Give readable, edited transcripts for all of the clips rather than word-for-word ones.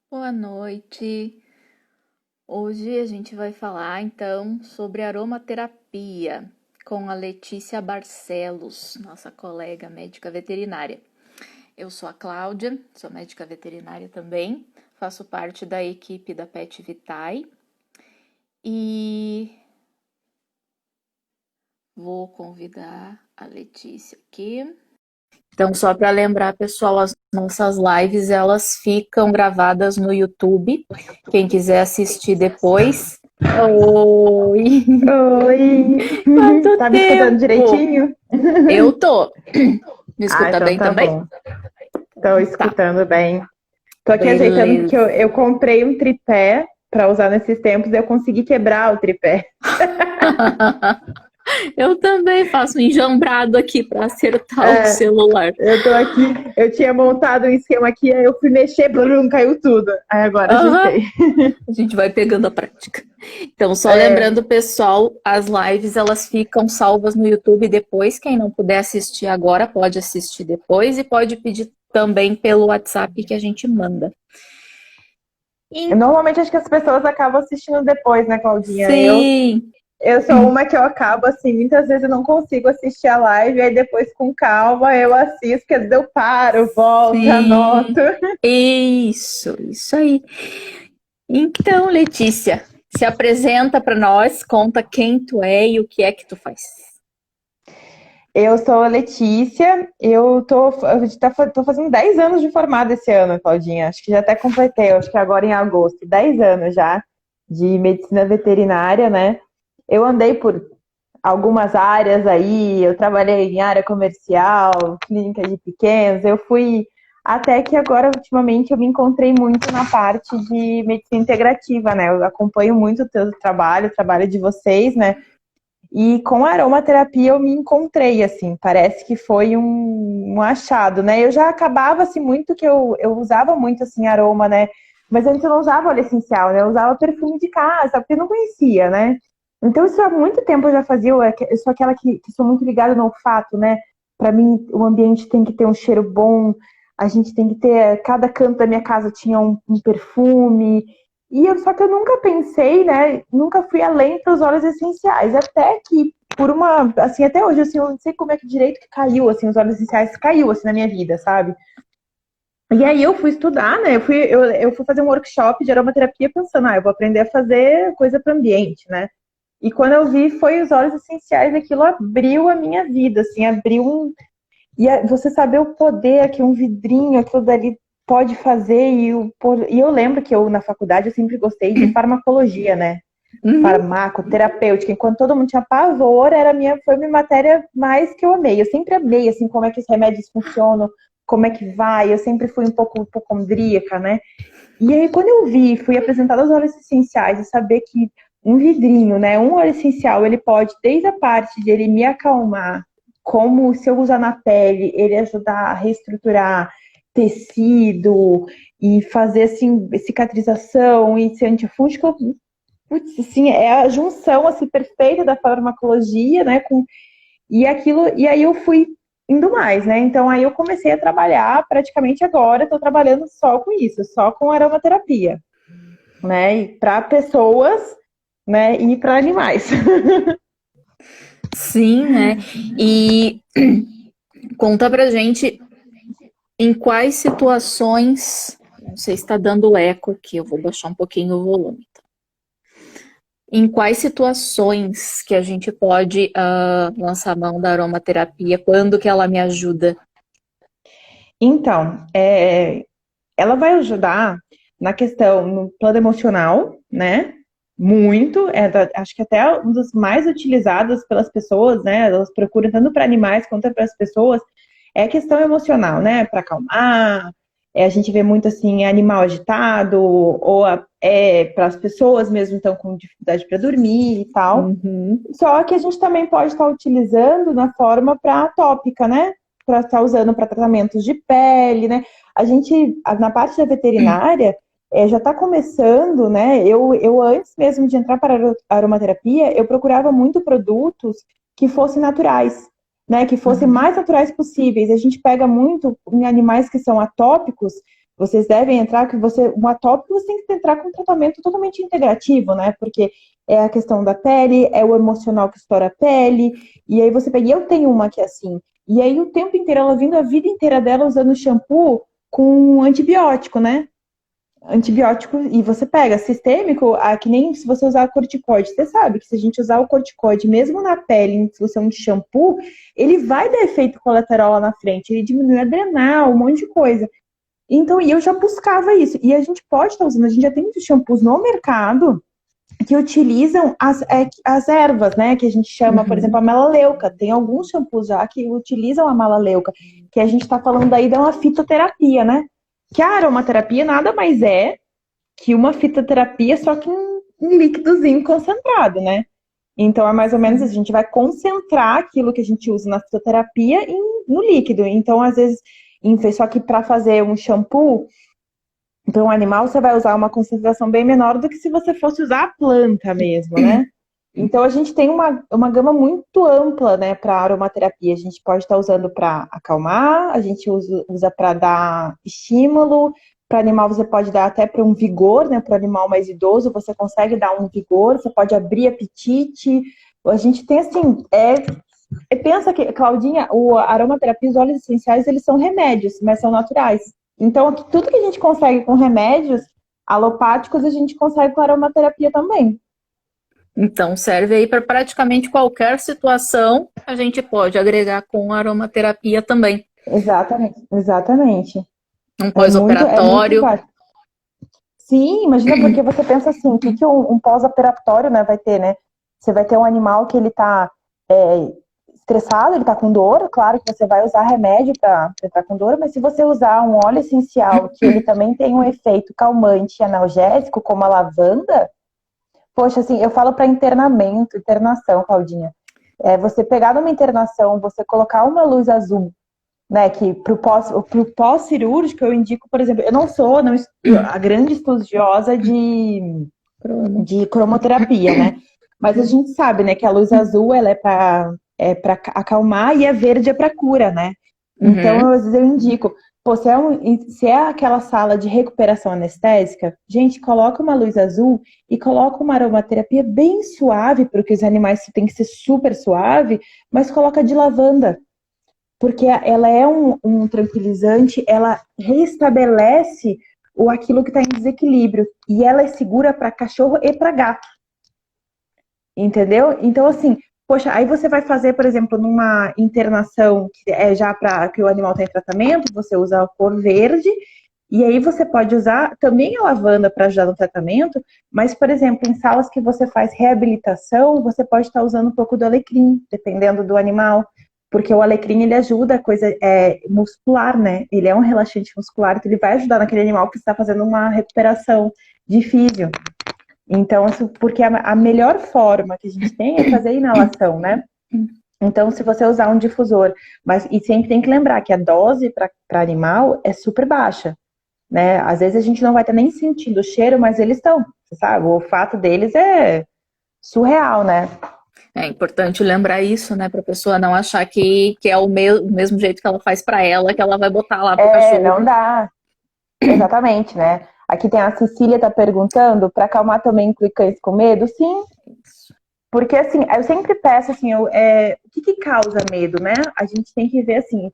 Boa noite. Hoje a gente vai falar então sobre aromaterapia com a Letícia Barcelos, nossa colega médica veterinária. Eu sou a Cláudia, sou médica veterinária também, faço parte da equipe da Pet Vitae e vou convidar a Letícia aqui. Então, só para lembrar, pessoal, as nossas lives elas ficam gravadas no YouTube. Quem quiser assistir depois. Oi! Oi! Quanto Tá me escutando tempo! direitinho? Eu tô. Me Ah, escuta então bem tá também? bom. Tô Tá, escutando bem. Tô aqui ajeitando porque eu, beleza. eu comprei um tripé pra usar nesses tempos e eu consegui quebrar o tripé. Eu também faço um enjambrado aqui para acertar o É, celular. eu tô aqui, eu tinha montado um esquema aqui, aí eu fui mexer, blum, caiu tudo. Aí agora Aham. ajeitei. A gente vai pegando a prática. Então, só É, lembrando, pessoal, as lives elas ficam salvas no YouTube depois. Quem não puder assistir agora, pode assistir depois e pode pedir também pelo WhatsApp que a gente manda. E, normalmente acho que as pessoas acabam assistindo depois, né, Claudinha? sim, Eu sou uma que eu acabo assim, muitas vezes eu não consigo assistir a live, aí depois com calma eu assisto, que às vezes eu paro, volto, anoto. sim, isso aí. Então, Letícia, se apresenta para nós, conta quem tu é e o que é que tu faz. Eu sou a Letícia, tô fazendo 10 anos de formada esse ano, Claudinha. Acho que já até completei, acho que agora em agosto, 10 anos já de medicina veterinária, né? Eu andei por algumas áreas aí, eu trabalhei em área comercial, clínica de pequenos, eu fui até que agora, ultimamente, eu me encontrei muito na parte de medicina integrativa, né? Eu acompanho muito o teu trabalho, o trabalho de vocês, né? E com a aromaterapia eu me encontrei, assim, parece que foi um achado, né? Eu já acabava, assim, muito que eu usava muito, assim, aroma, né? Mas antes eu não usava óleo essencial, né? Eu usava perfume de casa, porque eu não conhecia, né? Então isso há muito tempo eu já fazia, eu sou aquela que sou muito ligada no olfato, né? Para mim o ambiente tem que ter um cheiro bom, a gente tem que ter, cada canto da minha casa tinha um perfume, só que eu nunca pensei, né? Nunca fui além para os óleos essenciais. Até que, por uma. Assim, até hoje, assim, eu não sei como é que direito que caiu, assim, os óleos essenciais caiu, assim, na minha vida, sabe? E aí eu fui estudar, né? Eu fui fazer um workshop de aromaterapia pensando, eu vou aprender a fazer coisa para o ambiente, né? E quando eu vi, foi os óleos essenciais, aquilo abriu a minha vida, assim, abriu um. Você saber o poder que um vidrinho, aquilo dali pode fazer. E eu lembro que eu, na faculdade, eu sempre gostei de farmacologia, né? Uhum. Farmacoterapêutica. Enquanto todo mundo tinha pavor, foi a minha matéria mais que eu amei. Eu sempre amei, assim, como é que os remédios funcionam, como é que vai. Eu sempre fui um pouco hipocondríaca, né? E aí, quando eu vi, fui apresentada os óleos essenciais e saber que um vidrinho, né, um óleo essencial, ele pode, desde a parte de ele me acalmar, como se eu usar na pele, ele ajudar a reestruturar tecido e fazer, assim, cicatrização e ser antifúngico, putz, assim, é a junção, assim, perfeita da farmacologia, né, e aí eu fui indo mais, né? Então aí eu comecei a trabalhar praticamente agora, estou trabalhando só com isso, só com aromaterapia, né? E para pessoas, né? E para animais. Sim, né? E conta pra gente em quais situações, não sei se está dando eco aqui, eu vou baixar um pouquinho o volume. Em quais situações que a gente pode lançar mão da aromaterapia? Quando que ela me ajuda? Então, ela vai ajudar na questão no plano emocional, né? Muito, acho que até um dos mais utilizados pelas pessoas, né? Elas procuram tanto para animais quanto para as pessoas, é a questão emocional, né? Para acalmar. A gente vê muito assim, animal agitado, ou para as pessoas mesmo estão com dificuldade para dormir e tal. Uhum. Só que a gente também pode estar utilizando na forma para tópica, né? Para estar usando para tratamentos de pele, né? A gente, na parte da veterinária, já está começando, né? Eu, antes mesmo de entrar para a aromaterapia, eu procurava muito produtos que fossem naturais, né? Que fossem Uhum. mais naturais possíveis. A gente pega muito em animais que são atópicos, vocês devem entrar, um atópico você tem que entrar com um tratamento totalmente integrativo, né? Porque é a questão da pele, é o emocional que estoura a pele, e aí você pega, e eu tenho uma que é assim, e aí o tempo inteiro, ela vindo a vida inteira dela usando shampoo com antibiótico, né? Antibiótico, e você pega sistêmico, que nem se você usar corticoide, você sabe que se a gente usar o corticoide, mesmo na pele, se você é um shampoo, ele vai dar efeito colateral lá na frente, ele diminui adrenal, um monte de coisa. Então, e eu já buscava isso, e a gente pode estar usando, a gente já tem muitos shampoos no mercado que utilizam as ervas, né, que a gente chama, por exemplo, a melaleuca, tem alguns shampoos já que utilizam a melaleuca, que a gente está falando aí de uma fitoterapia, né? Que a aromaterapia nada mais é que uma fitoterapia, só que um líquidozinho concentrado, né? Então, é mais ou menos isso. A gente vai concentrar aquilo que a gente usa na fitoterapia no líquido. Então, às vezes, só que para fazer um shampoo para um animal, você vai usar uma concentração bem menor do que se você fosse usar a planta mesmo, né? Então, a gente tem uma gama muito ampla, né, para aromaterapia. A gente pode estar usando para acalmar, a gente usa para dar estímulo. Para animal, você pode dar até para um vigor, né? Para o animal mais idoso, você consegue dar um vigor, você pode abrir apetite. A gente tem, assim, pensa que, Claudinha, a aromaterapia, os óleos essenciais, eles são remédios, mas são naturais. Então, tudo que a gente consegue com remédios alopáticos, a gente consegue com aromaterapia também. Então, serve aí para praticamente qualquer situação, a gente pode agregar com aromaterapia também. Exatamente, exatamente. Um É muito pós-operatório. válido. Sim, imagina, porque você pensa assim, o que um pós-operatório, né, vai ter, né? Você vai ter um animal que ele tá estressado, ele tá com dor, claro que você vai usar remédio para estar com dor, mas se você usar um óleo essencial que ele também tem um efeito calmante e analgésico, como a lavanda, poxa, assim, eu falo para internação, Claudinha. Você pegar numa internação, você colocar uma luz azul, né, que pro pós-cirúrgico eu indico, por exemplo, eu não sou a grande estudiosa de cromoterapia, né? Mas a gente sabe, né, que a luz azul ela é para acalmar e a verde é para cura, né? Então, às vezes eu indico, pô, se é aquela sala de recuperação anestésica, gente, coloca uma luz azul e coloca uma aromaterapia bem suave, porque os animais têm que ser super suave, mas coloca de lavanda. Porque ela é um tranquilizante, ela restabelece aquilo que está em desequilíbrio. E ela é segura para cachorro e para gato. Entendeu? Então, assim, poxa, aí você vai fazer, por exemplo, numa internação que é já para que o animal está em tratamento, você usa a cor verde, e aí você pode usar também a lavanda para ajudar no tratamento, mas, por exemplo, em salas que você faz reabilitação, você pode estar usando um pouco do alecrim, dependendo do animal, porque o alecrim ele ajuda a coisa muscular, né? Ele é um relaxante muscular, então ele vai ajudar naquele animal que está fazendo uma recuperação de físio. Então, porque a melhor forma que a gente tem é fazer inalação, né? Então, se você usar um difusor, e sempre tem que lembrar que a dose para animal é super baixa, né? Às vezes a gente não vai estar nem sentindo o cheiro, mas eles estão, sabe? O olfato deles é surreal, né? É importante lembrar isso, né, para a pessoa não achar que é o mesmo jeito que ela faz para ela, que ela vai botar lá pro cachorro. Não dá. Exatamente, né? Aqui tem a Cecília tá perguntando, para acalmar também inclui cães com medo? Sim, porque assim, eu sempre peço assim, o que causa medo, né? A gente tem que ver assim,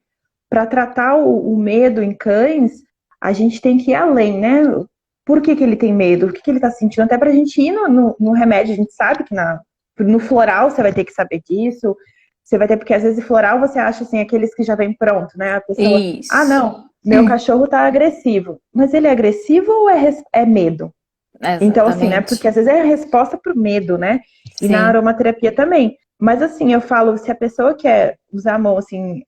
para tratar o medo em cães, a gente tem que ir além, né? Por que ele tem medo? O que ele tá sentindo? Até pra gente ir no remédio, a gente sabe que no floral você vai ter que saber disso. Você vai ter, porque às vezes floral você acha assim, aqueles que já vem pronto, né? A pessoa, Isso. Não, meu cachorro tá agressivo. Mas ele é agressivo ou é medo? Exatamente. Então, assim, né? Porque às vezes é a resposta pro medo, né? E Sim. na aromaterapia também. Mas assim, eu falo, se a pessoa quer usar a mão, assim,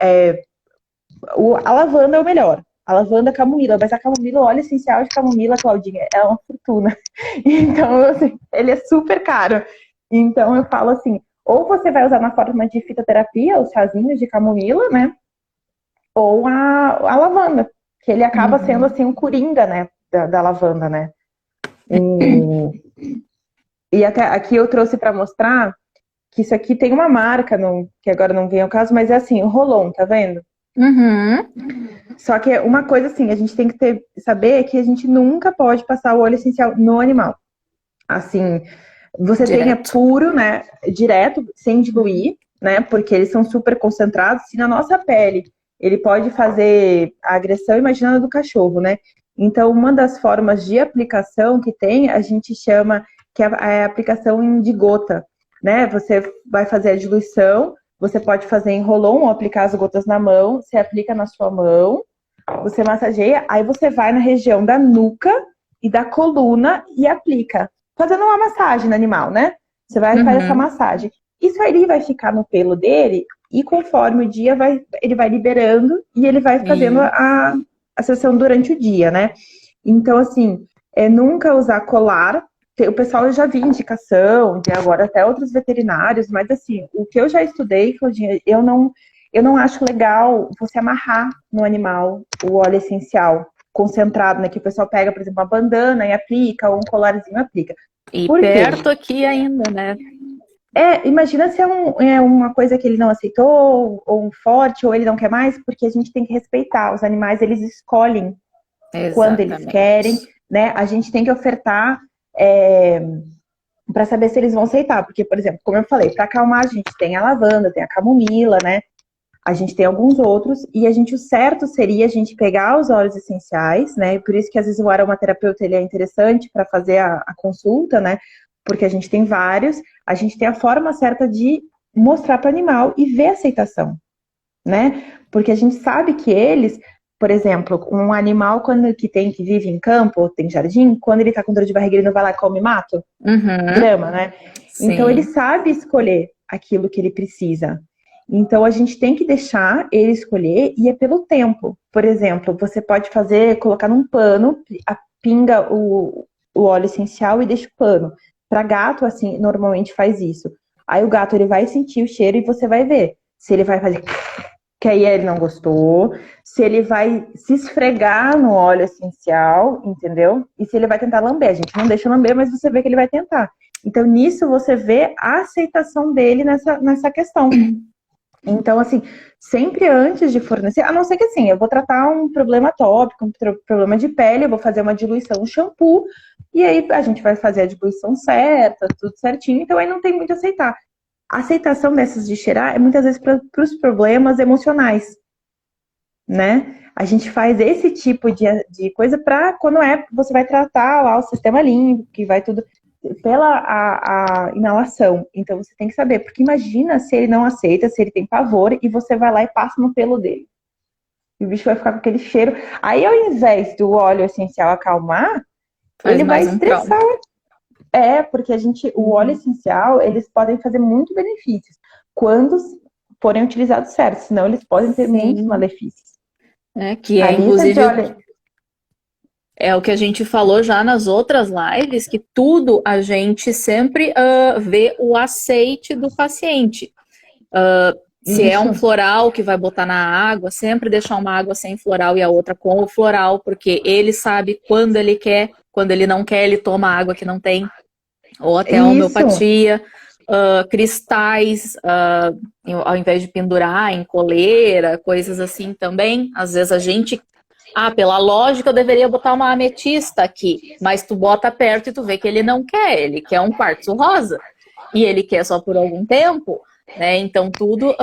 a lavanda é o melhor. A lavanda, a camomila, mas a camomila, o óleo essencial de camomila, Claudinha, é uma fortuna. Então, assim, ele é super caro. Então, eu falo assim, ou você vai usar na forma de fitoterapia, os chazinhos de camomila, né? Ou a lavanda, que ele acaba sendo, assim, um coringa, né? Da lavanda, né? E até aqui eu trouxe para mostrar que isso aqui tem uma marca, que agora não vem ao caso, mas é assim, o Rolon, tá vendo? Uhum. Só que uma coisa assim, a gente tem que saber que a gente nunca pode passar o óleo essencial no animal. Assim, você tenha Direto. puro, né, direto, sem diluir, né, porque eles são super concentrados. Se na nossa pele ele pode fazer a agressão, imagina a do cachorro, né? Então, uma das formas de aplicação que tem, a gente chama que é a aplicação de gota, né? Você vai fazer a diluição, você pode fazer em roll-on ou aplicar as gotas na mão, você aplica na sua mão, você massageia, aí você vai na região da nuca e da coluna e aplica, fazendo uma massagem no animal, né? Você vai fazer essa Uhum. massagem. Isso aí vai ficar no pelo dele e conforme o dia ele vai liberando e ele vai fazendo E a sessão durante o dia, né? Então, assim, nunca usar colar. O pessoal já vi indicação, de agora até outros veterinários, mas assim, o que eu já estudei, Claudinha, eu não acho legal você amarrar no animal o óleo essencial concentrado, né? Que o pessoal pega, por exemplo, uma bandana e aplica, ou um colarzinho e aplica. e Por quê? perto aqui ainda, né? Imagina se é uma coisa que ele não aceitou, ou um forte, ou ele não quer mais, porque a gente tem que respeitar. Os animais, eles escolhem quando eles querem, Exatamente. né? A gente tem que ofertar para saber se eles vão aceitar. Porque, por exemplo, como eu falei, para acalmar a gente tem a lavanda, tem a camomila, né? A gente tem alguns outros, e o certo seria a gente pegar os óleos essenciais, né? Por isso que às vezes o aromaterapeuta ele é interessante para fazer a consulta, né? Porque a gente tem vários, a gente tem a forma certa de mostrar para o animal e ver a aceitação, né? Porque a gente sabe que eles, por exemplo, um animal que vive em campo, ou tem jardim, quando ele tá com dor de barriga, ele não vai lá e come mato, Uhum. grama, né? Então ele Sim. sabe escolher aquilo que ele precisa. Então a gente tem que deixar ele escolher e é pelo tempo. Por exemplo, você pode colocar num pano, pinga o óleo essencial e deixa o pano. Para gato, assim, normalmente faz isso. Aí o gato ele vai sentir o cheiro e você vai ver se ele vai fazer que aí ele não gostou, se ele vai se esfregar no óleo essencial, entendeu? E se ele vai tentar lamber. A gente não deixa lamber, mas você vê que ele vai tentar. Então, nisso você vê a aceitação dele nessa questão. Então, assim, sempre antes de fornecer, a não ser que assim, eu vou tratar um problema tópico, problema de pele, eu vou fazer uma diluição, um shampoo, e aí a gente vai fazer a diluição certa, tudo certinho, então aí não tem muito a aceitar. A aceitação dessas de cheirar é muitas vezes para os problemas emocionais, né? A gente faz esse tipo de coisa para quando você vai tratar lá o sistema límbico, que vai tudo pela a inalação. Então você tem que saber, porque imagina se ele não aceita, se ele tem pavor e você vai lá e passa no pelo dele. E o bicho vai ficar com aquele cheiro. Aí ao invés do óleo essencial acalmar, Faz ele vai mais um trauma. estressar. Porque o óleo essencial, eles podem fazer muito benefícios quando forem utilizados certo, senão eles podem ter muitos Sim. malefícios. Que A é lista de inclusive óleo. o que a gente falou já nas outras lives, que tudo a gente sempre vê o aceite do paciente. Se é um Isso, floral que vai botar na água, sempre deixar uma água sem floral e a outra com o floral, porque ele sabe quando ele quer, quando ele não quer, ele toma água que não tem, ou até a isso, homeopatia, cristais, ao invés de pendurar em coleira, coisas assim também. Às vezes a gente, pela lógica eu deveria botar uma ametista aqui, mas tu bota perto e tu vê que ele não quer, ele quer um quartzo rosa, e ele quer só por algum tempo, né? Então tudo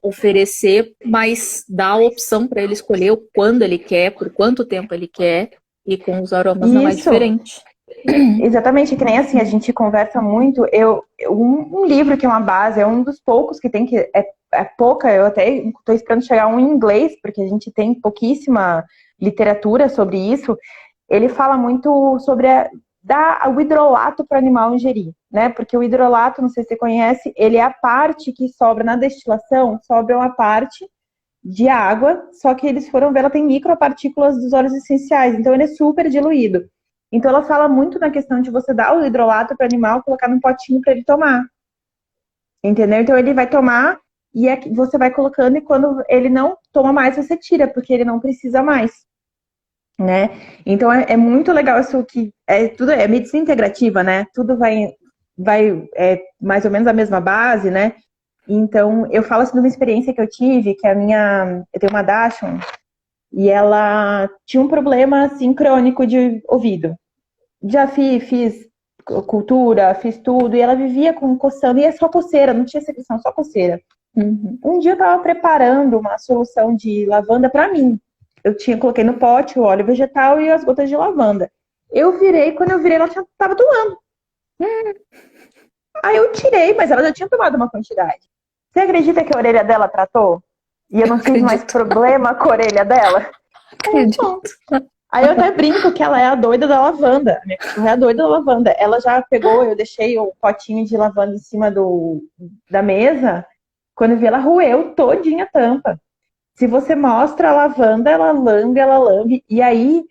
oferecer, mas dar a opção para ele escolher o quando ele quer, por quanto tempo ele quer, e com os aromas não é isso. diferente. Exatamente, que nem assim, a gente conversa muito. Um livro que é uma base, é um dos poucos que tem que. É pouca, eu até estou esperando chegar um em inglês, porque a gente tem pouquíssima literatura sobre isso. Ele fala muito sobre dar o hidrolato para o animal ingerir, né? Porque o hidrolato, não sei se você conhece, ele é a parte que sobra na destilação, sobra uma parte de água, só que eles foram ver, ela tem micropartículas dos óleos essenciais, então ele é super diluído. Então ela fala muito na questão de você dar o hidrolato para o animal, colocar num potinho para ele tomar, entendeu? Então ele vai tomar e você vai colocando e quando ele não toma mais, você tira, porque ele não precisa mais, né? Então é muito legal isso que tudo é medicina integrativa, né? Tudo vai mais ou menos a mesma base, né? Então, eu falo assim de uma experiência que eu tive, que eu tenho uma Dachshund, e ela tinha um problema, assim, crônico de ouvido. Já fiz cultura, fiz tudo, e ela vivia com coçando, e é só coceira, não tinha secreção, só coceira. Uhum. Um dia eu tava preparando uma solução de lavanda pra mim. Coloquei no pote o óleo vegetal e as gotas de lavanda. Quando eu virei, ela tava tomando. Aí eu tirei, mas ela já tinha tomado uma quantidade. Você acredita que a orelha dela tratou? E eu não tive mais problema com a orelha dela? Acredito. Aí eu até brinco que ela é a doida da lavanda. A minha cachorra é a doida da lavanda. Ela já pegou, eu deixei o potinho de lavanda em cima da mesa. Quando eu vi, ela roeu todinha a tampa. Se você mostra a lavanda, ela lambe. E aí,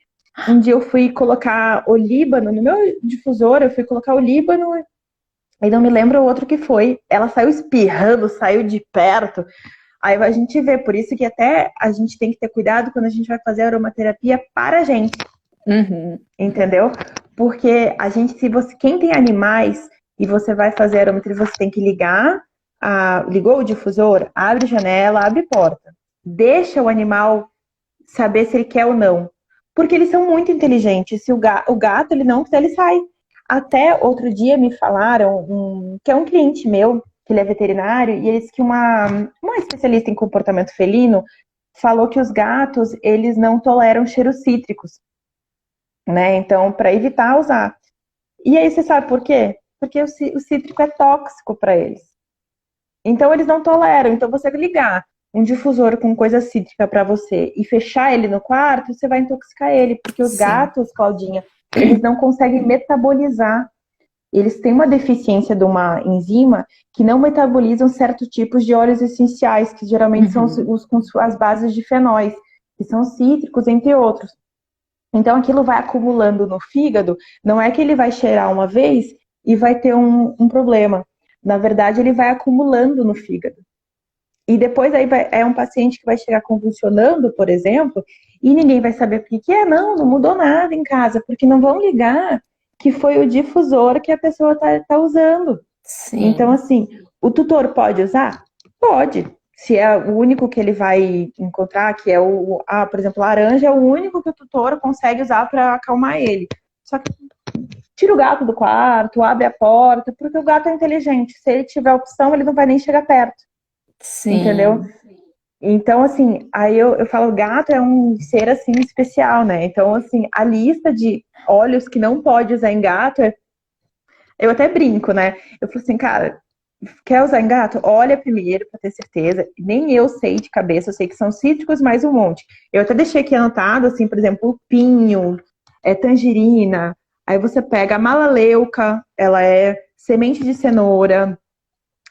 um dia eu fui colocar o líbano no meu difusor, eu fui colocar o líbano, e não me lembro o outro que foi. Ela saiu espirrando, saiu de perto. Aí a gente vê, por isso que até a gente tem que ter cuidado quando a gente vai fazer aromaterapia para a gente. Uhum. Entendeu? Porque quem tem animais e você vai fazer aromaterapia, você tem que ligou o difusor, abre janela, abre porta. Deixa o animal saber se ele quer ou não. Porque eles são muito inteligentes. Se o gato ele não quiser, ele sai. Até outro dia me falaram, que é um cliente meu, que ele é veterinário, e ele disse que uma especialista em comportamento felino falou que os gatos, eles não toleram cheiros cítricos, né? Então, para evitar usar. E aí, você sabe por quê? Porque o cítrico é tóxico para eles. Então, eles não toleram. Então, você ligar um difusor com coisa cítrica para você e fechar ele no quarto, você vai intoxicar ele. Porque os gatos, Claudinha, eles não conseguem metabolizar. Eles têm uma deficiência de uma enzima que não metabolizam certos tipos de óleos essenciais, que geralmente são os com as bases de fenóis, que são cítricos, entre outros. Então, aquilo vai acumulando no fígado. Não é que ele vai cheirar uma vez e vai ter um problema. Na verdade, ele vai acumulando no fígado. E depois aí é um paciente que vai chegar convulsionando, por exemplo, e ninguém vai saber o que é. Não mudou nada em casa, porque não vão ligar que foi o difusor que a pessoa tá usando. Sim. Então, assim, o tutor pode usar? Pode. Se é o único que ele vai encontrar, que é por exemplo, laranja é o único que o tutor consegue usar para acalmar ele. Só que tira o gato do quarto, abre a porta, porque o gato é inteligente. Se ele tiver opção, ele não vai nem chegar perto. Sim. Entendeu? Então, assim, aí eu falo, gato é um ser, assim, especial, né? Então, assim, a lista de óleos que não pode usar em gato, eu até brinco, né? Eu falo assim, cara, quer usar em gato? Olha primeiro pra ter certeza. Nem eu sei de cabeça, eu sei que são cítricos mais um monte. Eu até deixei aqui anotado, assim, por exemplo, o pinho, tangerina. Aí você pega a malaleuca, ela é semente de cenoura,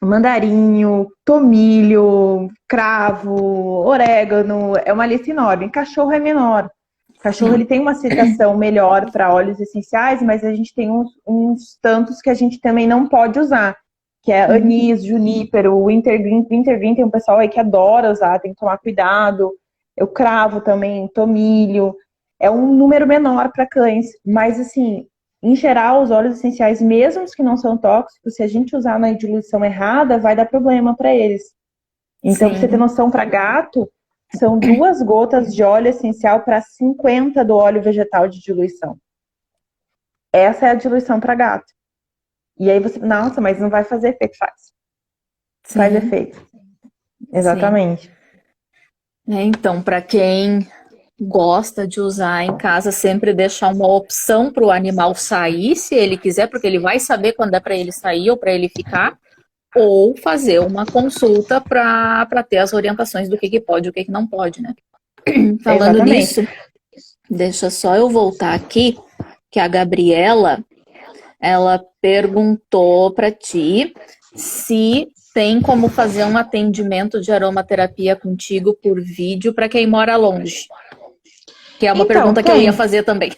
mandarinho, tomilho, cravo, orégano, é uma lista enorme. Cachorro é menor. Cachorro ele tem uma aceitação melhor para óleos essenciais, mas a gente tem uns tantos que a gente também não pode usar, que é anis, junípero, wintergreen. Wintergreen tem um pessoal aí que adora usar, tem que tomar cuidado. Eu cravo também, tomilho. É um número menor para cães, mas assim, em geral, os óleos essenciais, mesmo os que não são tóxicos, se a gente usar na diluição errada, vai dar problema para eles. Então, pra você ter noção, para gato, são 2 gotas de óleo essencial para 50 do óleo vegetal de diluição. Essa é a diluição para gato. E aí você, nossa, mas não vai fazer efeito? Faz efeito. Exatamente. Então, para quem gosta de usar em casa, sempre deixar uma opção para o animal sair, se ele quiser, porque ele vai saber quando é para ele sair ou para ele ficar, ou fazer uma consulta para ter as orientações do que pode e o que não pode, né? Falando nisso, deixa só eu voltar aqui, que a Gabriela, ela perguntou para ti se tem como fazer um atendimento de aromaterapia contigo por vídeo para quem mora longe. Que é uma pergunta que eu ia fazer também.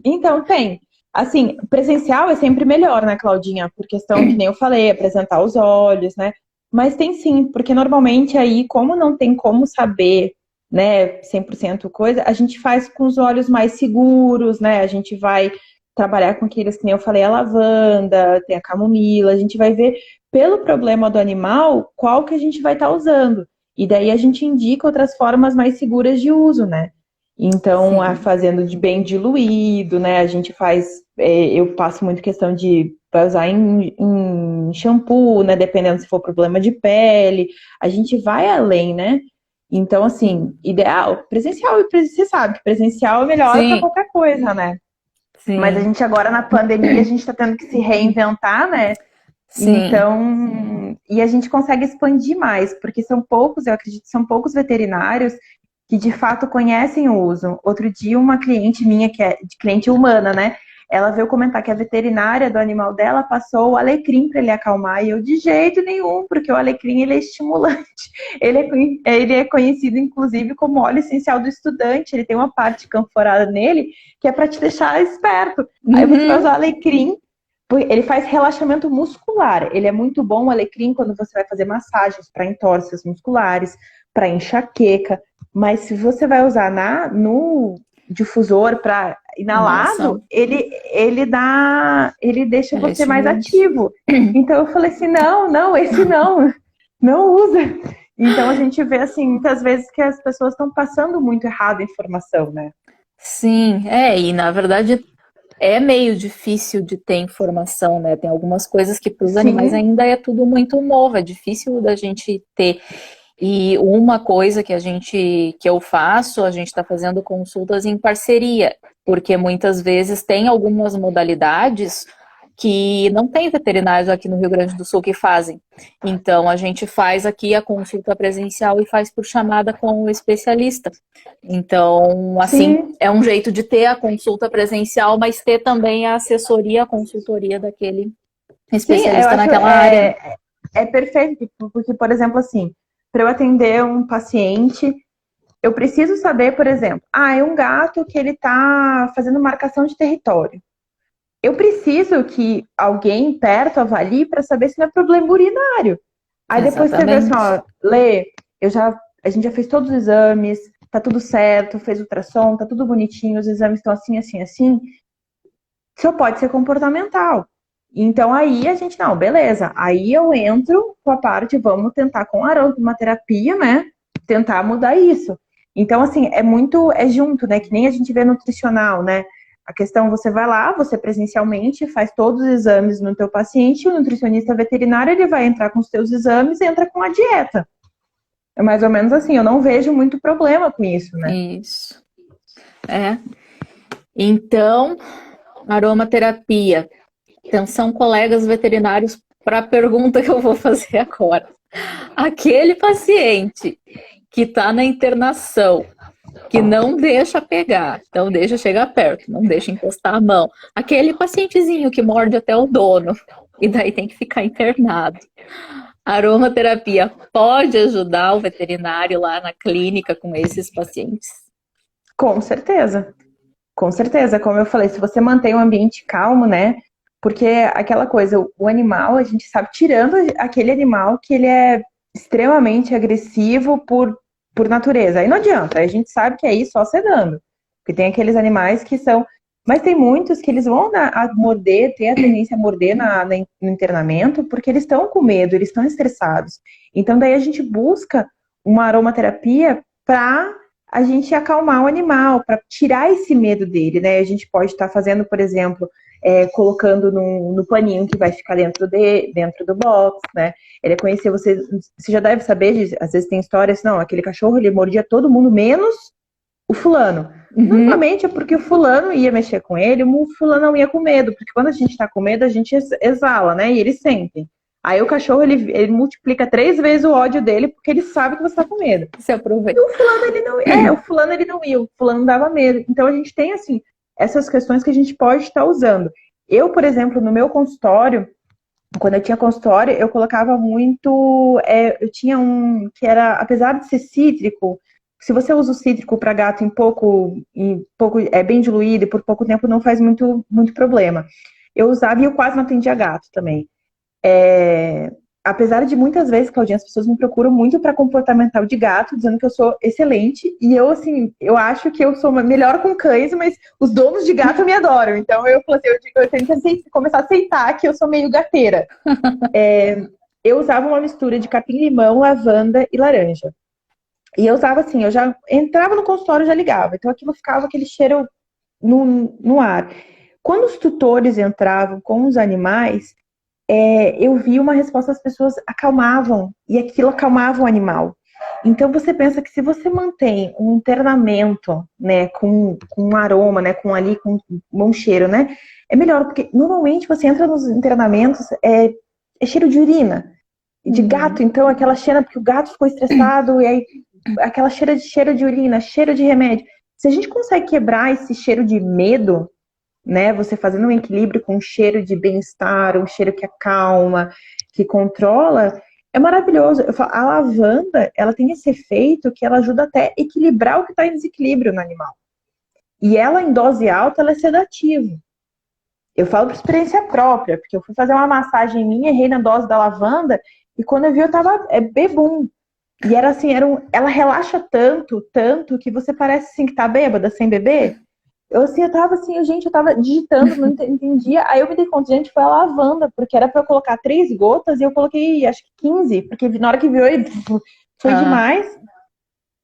Então tem. Assim, presencial é sempre melhor, né, Claudinha? Por questão que nem eu falei, apresentar os olhos, né? Mas tem sim, porque normalmente aí, como não tem como saber, né, 100% coisa, a gente faz com os olhos mais seguros, né? A gente vai trabalhar com aqueles que nem eu falei, a lavanda, tem a camomila, a gente vai ver pelo problema do animal qual que a gente vai estar usando. E daí a gente indica outras formas mais seguras de uso, né? Então, Sim. fazendo de bem diluído, né? A gente faz, eu passo muito questão de vai usar em shampoo, né? Dependendo se for problema de pele. A gente vai além, né? Então, assim, ideal, presencial, e você sabe que presencial é melhor para Sim, qualquer coisa, né? Mas a sim, gente agora na pandemia, a gente está tendo que se reinventar, né? sim. Então, e a gente consegue expandir mais, porque são poucos, eu acredito, são poucos veterinários que de fato conhecem o uso. Outro dia, uma cliente minha, que é de cliente humana, né? Ela veio comentar que a veterinária do animal dela passou o alecrim para ele acalmar, e eu de jeito nenhum, porque o alecrim ele é estimulante. Ele é conhecido, inclusive, como óleo essencial do estudante. Ele tem uma parte canforada nele que é para te deixar esperto. Aí você vai Uhum. usar alecrim, ele faz relaxamento muscular. Ele é muito bom, o alecrim, quando você vai fazer massagens para entorses musculares, para enxaqueca. Mas se você vai usar no difusor para inalado, Inalação. ele deixa Ela é você mais estimulante. ativo. Então eu falei assim, não, esse não usa. Então a gente vê assim muitas vezes que as pessoas estão passando muito errado a informação, né? Sim, e na verdade é meio difícil de ter informação, né? Tem algumas coisas que para os animais Sim, ainda é tudo muito novo, é difícil da gente ter. E uma coisa que eu faço, a gente está fazendo consultas em parceria, porque muitas vezes tem algumas modalidades que não tem veterinários aqui no Rio Grande do Sul que fazem. Então a gente faz aqui a consulta presencial e faz por chamada com o especialista. Então, assim, sim, é um jeito de ter a consulta presencial, mas ter também a assessoria, a consultoria daquele sim, eu especialista acho naquela área. é perfeito, porque, por exemplo, assim, para eu atender um paciente, eu preciso saber, por exemplo, é um gato que ele está fazendo marcação de território. Eu preciso que alguém perto avalie para saber se não é problema urinário. Aí depois você vê assim, Exatamente. ó, Lê, a gente já fez todos os exames, tá tudo certo, fez ultrassom, tá tudo bonitinho, os exames estão assim, assim, assim. Só pode ser comportamental. Então aí a gente, não, beleza. Aí eu entro com a parte, vamos tentar com aromaterapia, né? Tentar mudar isso. Então, assim, é junto, né? Que nem a gente vê nutricional, né? A questão, você vai lá, você presencialmente faz todos os exames no teu paciente, o nutricionista veterinário, ele vai entrar com os teus exames e entra com a dieta. É mais ou menos assim, eu não vejo muito problema com isso, né? Isso. É. Então, aromaterapia. Atenção, colegas veterinários, para a pergunta que eu vou fazer agora. Aquele paciente que está na internação, que não deixa pegar, não deixa chegar perto, não deixa encostar a mão. Aquele pacientezinho que morde até o dono e daí tem que ficar internado. A aromaterapia pode ajudar o veterinário lá na clínica com esses pacientes? Com certeza. Com certeza, como eu falei, se você mantém o ambiente calmo, né? Porque aquela coisa, o animal, a gente sabe, tirando aquele animal que ele é extremamente agressivo por natureza. Aí não adianta, aí a gente sabe que é aí só sedando. Porque tem aqueles animais que são. Mas tem muitos que eles vão a morder, ter a tendência a morder no internamento, porque eles estão com medo, eles estão estressados. Então daí a gente busca uma aromaterapia para a gente acalmar o animal, para tirar esse medo dele, né? A gente pode estar fazendo, por exemplo, colocando no paninho que vai ficar dentro do box, né? Ele é conhecer, você já deve saber, às vezes tem histórias, não, aquele cachorro ele mordia todo mundo, menos o fulano. Uhum. Normalmente é porque o fulano ia mexer com ele, o fulano não ia com medo, porque quando a gente tá com medo, a gente exala, né? E eles sentem. Aí o cachorro, ele multiplica 3 vezes o ódio dele, porque ele sabe que você tá com medo. Se E aproveita. o fulano, ele não ia, o fulano dava medo. Então a gente tem, assim, essas questões que a gente pode estar usando. Eu, por exemplo, no meu consultório, quando eu tinha consultório, eu colocava muito. Eu tinha um que era, apesar de ser cítrico, se você usa o cítrico para gato em pouco, é bem diluído e por pouco tempo não faz muito problema. Eu usava e eu quase não atendia gato também. apesar de muitas vezes, Claudinha, as pessoas me procuram muito para comportamental de gato, dizendo que eu sou excelente. E eu, assim, eu acho que eu sou melhor com cães, mas os donos de gato me adoram. Então eu falei assim, eu tenho que começar a aceitar que eu sou meio gateira. Eu usava uma mistura de capim-limão, lavanda e laranja. E eu usava assim, eu já entrava no consultório e já ligava. Então aquilo ficava aquele cheiro no ar. Quando os tutores entravam com os animais, eu vi uma resposta, as pessoas acalmavam, e aquilo acalmava o animal. Então você pensa que se você mantém um internamento, né, com um aroma, né, com um cheiro, né, é melhor, porque normalmente você entra nos internamentos, é cheiro de urina, de gato, então aquela cheira, porque o gato ficou estressado, e aí aquela cheiro de urina, cheiro de remédio. Se a gente consegue quebrar esse cheiro de medo, né? Você fazendo um equilíbrio com um cheiro de bem-estar, um cheiro que acalma, que controla, é maravilhoso. Eu falo, a lavanda, ela tem esse efeito que ela ajuda até a equilibrar o que está em desequilíbrio no animal. E ela, em dose alta, ela é sedativa. Eu falo por experiência própria, porque eu fui fazer uma massagem minha, errei na dose da lavanda, e quando eu vi, eu tava bebum. E era assim, ela relaxa tanto, que você parece assim que tá bêbada, sem beber. Eu tava assim, gente, eu tava digitando, não entendia. Aí eu me dei conta, gente, foi a lavanda, porque era pra eu colocar 3 gotas e eu coloquei, acho que 15, porque na hora que viu, foi demais.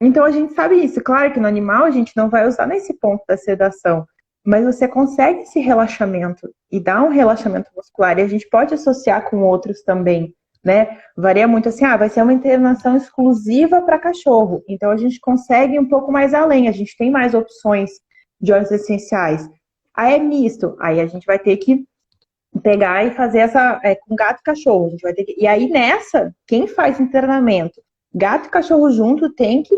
Então a gente sabe isso. Claro que no animal a gente não vai usar nesse ponto da sedação, mas você consegue esse relaxamento e dá um relaxamento muscular. E a gente pode associar com outros também, né? Varia muito assim, vai ser uma internação exclusiva para cachorro. Então a gente consegue um pouco mais além, a gente tem mais opções de óleos essenciais. Aí é misto, aí a gente vai ter que pegar e fazer essa com gato e cachorro. A gente vai ter que, e aí quem faz internamento, gato e cachorro junto, tem que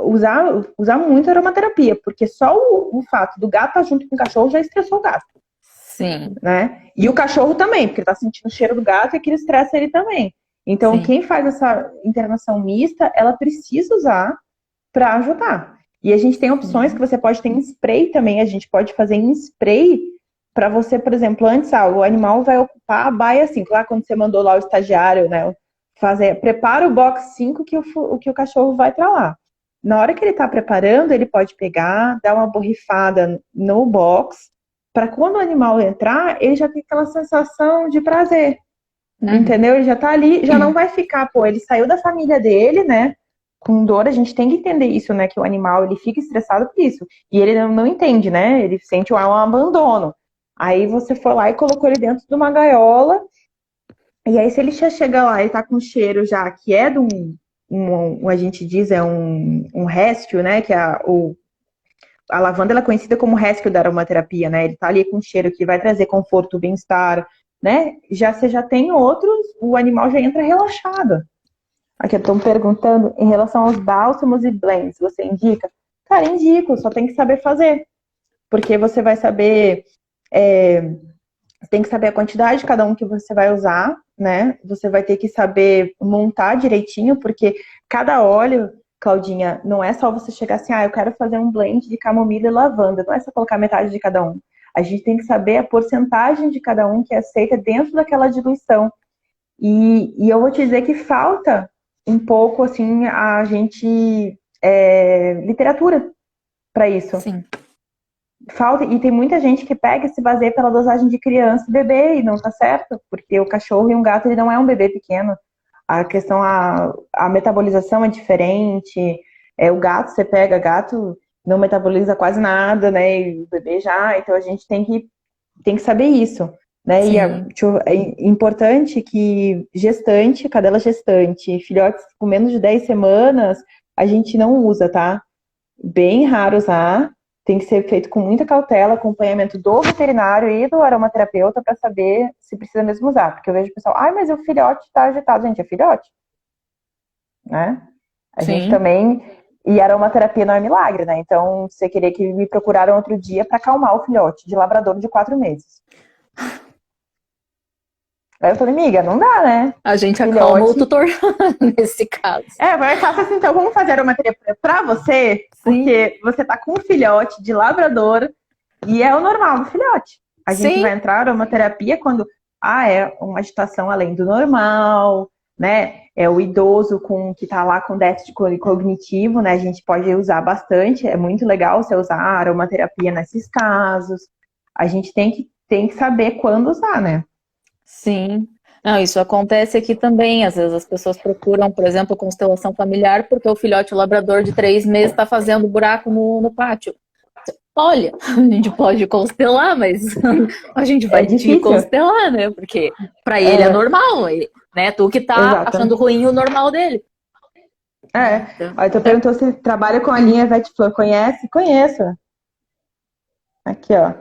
usar muito aromaterapia, porque só o fato do gato estar junto com o cachorro já estressou o gato. Sim. Né? E o cachorro também, porque ele tá sentindo o cheiro do gato e aquilo estressa ele também. Então, quem faz essa internação mista, ela precisa usar para ajudar. E a gente tem opções que você pode ter em spray também, a gente pode fazer em spray para você, por exemplo, antes, o animal vai ocupar a baia 5, lá quando você mandou lá o estagiário, né, prepara o box 5 que o cachorro vai para lá. Na hora que ele tá preparando, ele pode pegar, dar uma borrifada no box, para quando o animal entrar, ele já tem aquela sensação de prazer, entendeu? Ele já tá ali, já não vai ficar, ele saiu da família dele, né, com dor. A gente tem que entender isso, né, que o animal, ele fica estressado por isso, e ele não entende, né, ele sente um abandono. Aí você foi lá e colocou ele dentro de uma gaiola, e aí se ele já chega lá e tá com cheiro já, que é de a gente diz, é um rescue, né, que é a lavanda, ela é conhecida como rescue da aromaterapia, né? Ele tá ali com um cheiro que vai trazer conforto, bem-estar, né? Você já tem outros, o animal já entra relaxado. Aqui eu tô me perguntando em relação aos bálsamos e blends, você indica? Cara, indico, só tem que saber fazer. Porque você vai saber, tem que saber a quantidade de cada um que você vai usar, né? Você vai ter que saber montar direitinho, porque cada óleo, Claudinha, não é só você chegar assim, eu quero fazer um blend de camomila e lavanda. Não é só colocar metade de cada um. A gente tem que saber a porcentagem de cada um que é aceita dentro daquela diluição. E eu vou te dizer que falta um pouco, assim, a gente... literatura para isso. Sim. Falta, e tem muita gente que pega e se baseia pela dosagem de criança e bebê, e não tá certo, porque o cachorro e um gato, ele não é um bebê pequeno. A questão, a metabolização é diferente. O gato, você pega, gato não metaboliza quase nada, né? E o bebê já, então a gente tem que saber isso, né? E é importante que cadela gestante, filhotes com menos de 10 semanas, a gente não usa, tá? Bem raro usar. Tem que ser feito com muita cautela, acompanhamento do veterinário e do aromaterapeuta para saber se precisa mesmo usar. Porque eu vejo o pessoal, mas o filhote tá agitado. Gente, é filhote, né? A gente também... E a aromaterapia não é milagre, né? Então, você queria que me procuraram outro dia para acalmar o filhote de labrador de 4 meses. Aí eu falei, amiga, não dá, né? A gente acalma o tutor nesse caso. Vai falar assim, então vamos fazer aromaterapia pra você, porque você tá com um filhote de labrador e é o normal do filhote. A gente vai entrar aromaterapia quando é uma agitação além do normal, né? É o idoso que está lá com déficit cognitivo, né? A gente pode usar bastante, é muito legal você usar aromaterapia nesses casos. A gente tem que saber quando usar, né? Sim. Não, isso acontece aqui também. Às vezes as pessoas procuram, por exemplo, constelação familiar, porque o filhote labrador de 3 meses está fazendo buraco no pátio. Olha, a gente pode constelar, mas a gente É vai te difícil. constelar, né? Porque para ele é normal, né? Tu que tá Exato. achando ruim o normal dele. Então, Aí tu perguntou se trabalha com a linha Vetiflor. Conhece? Conheço. Aqui, ó.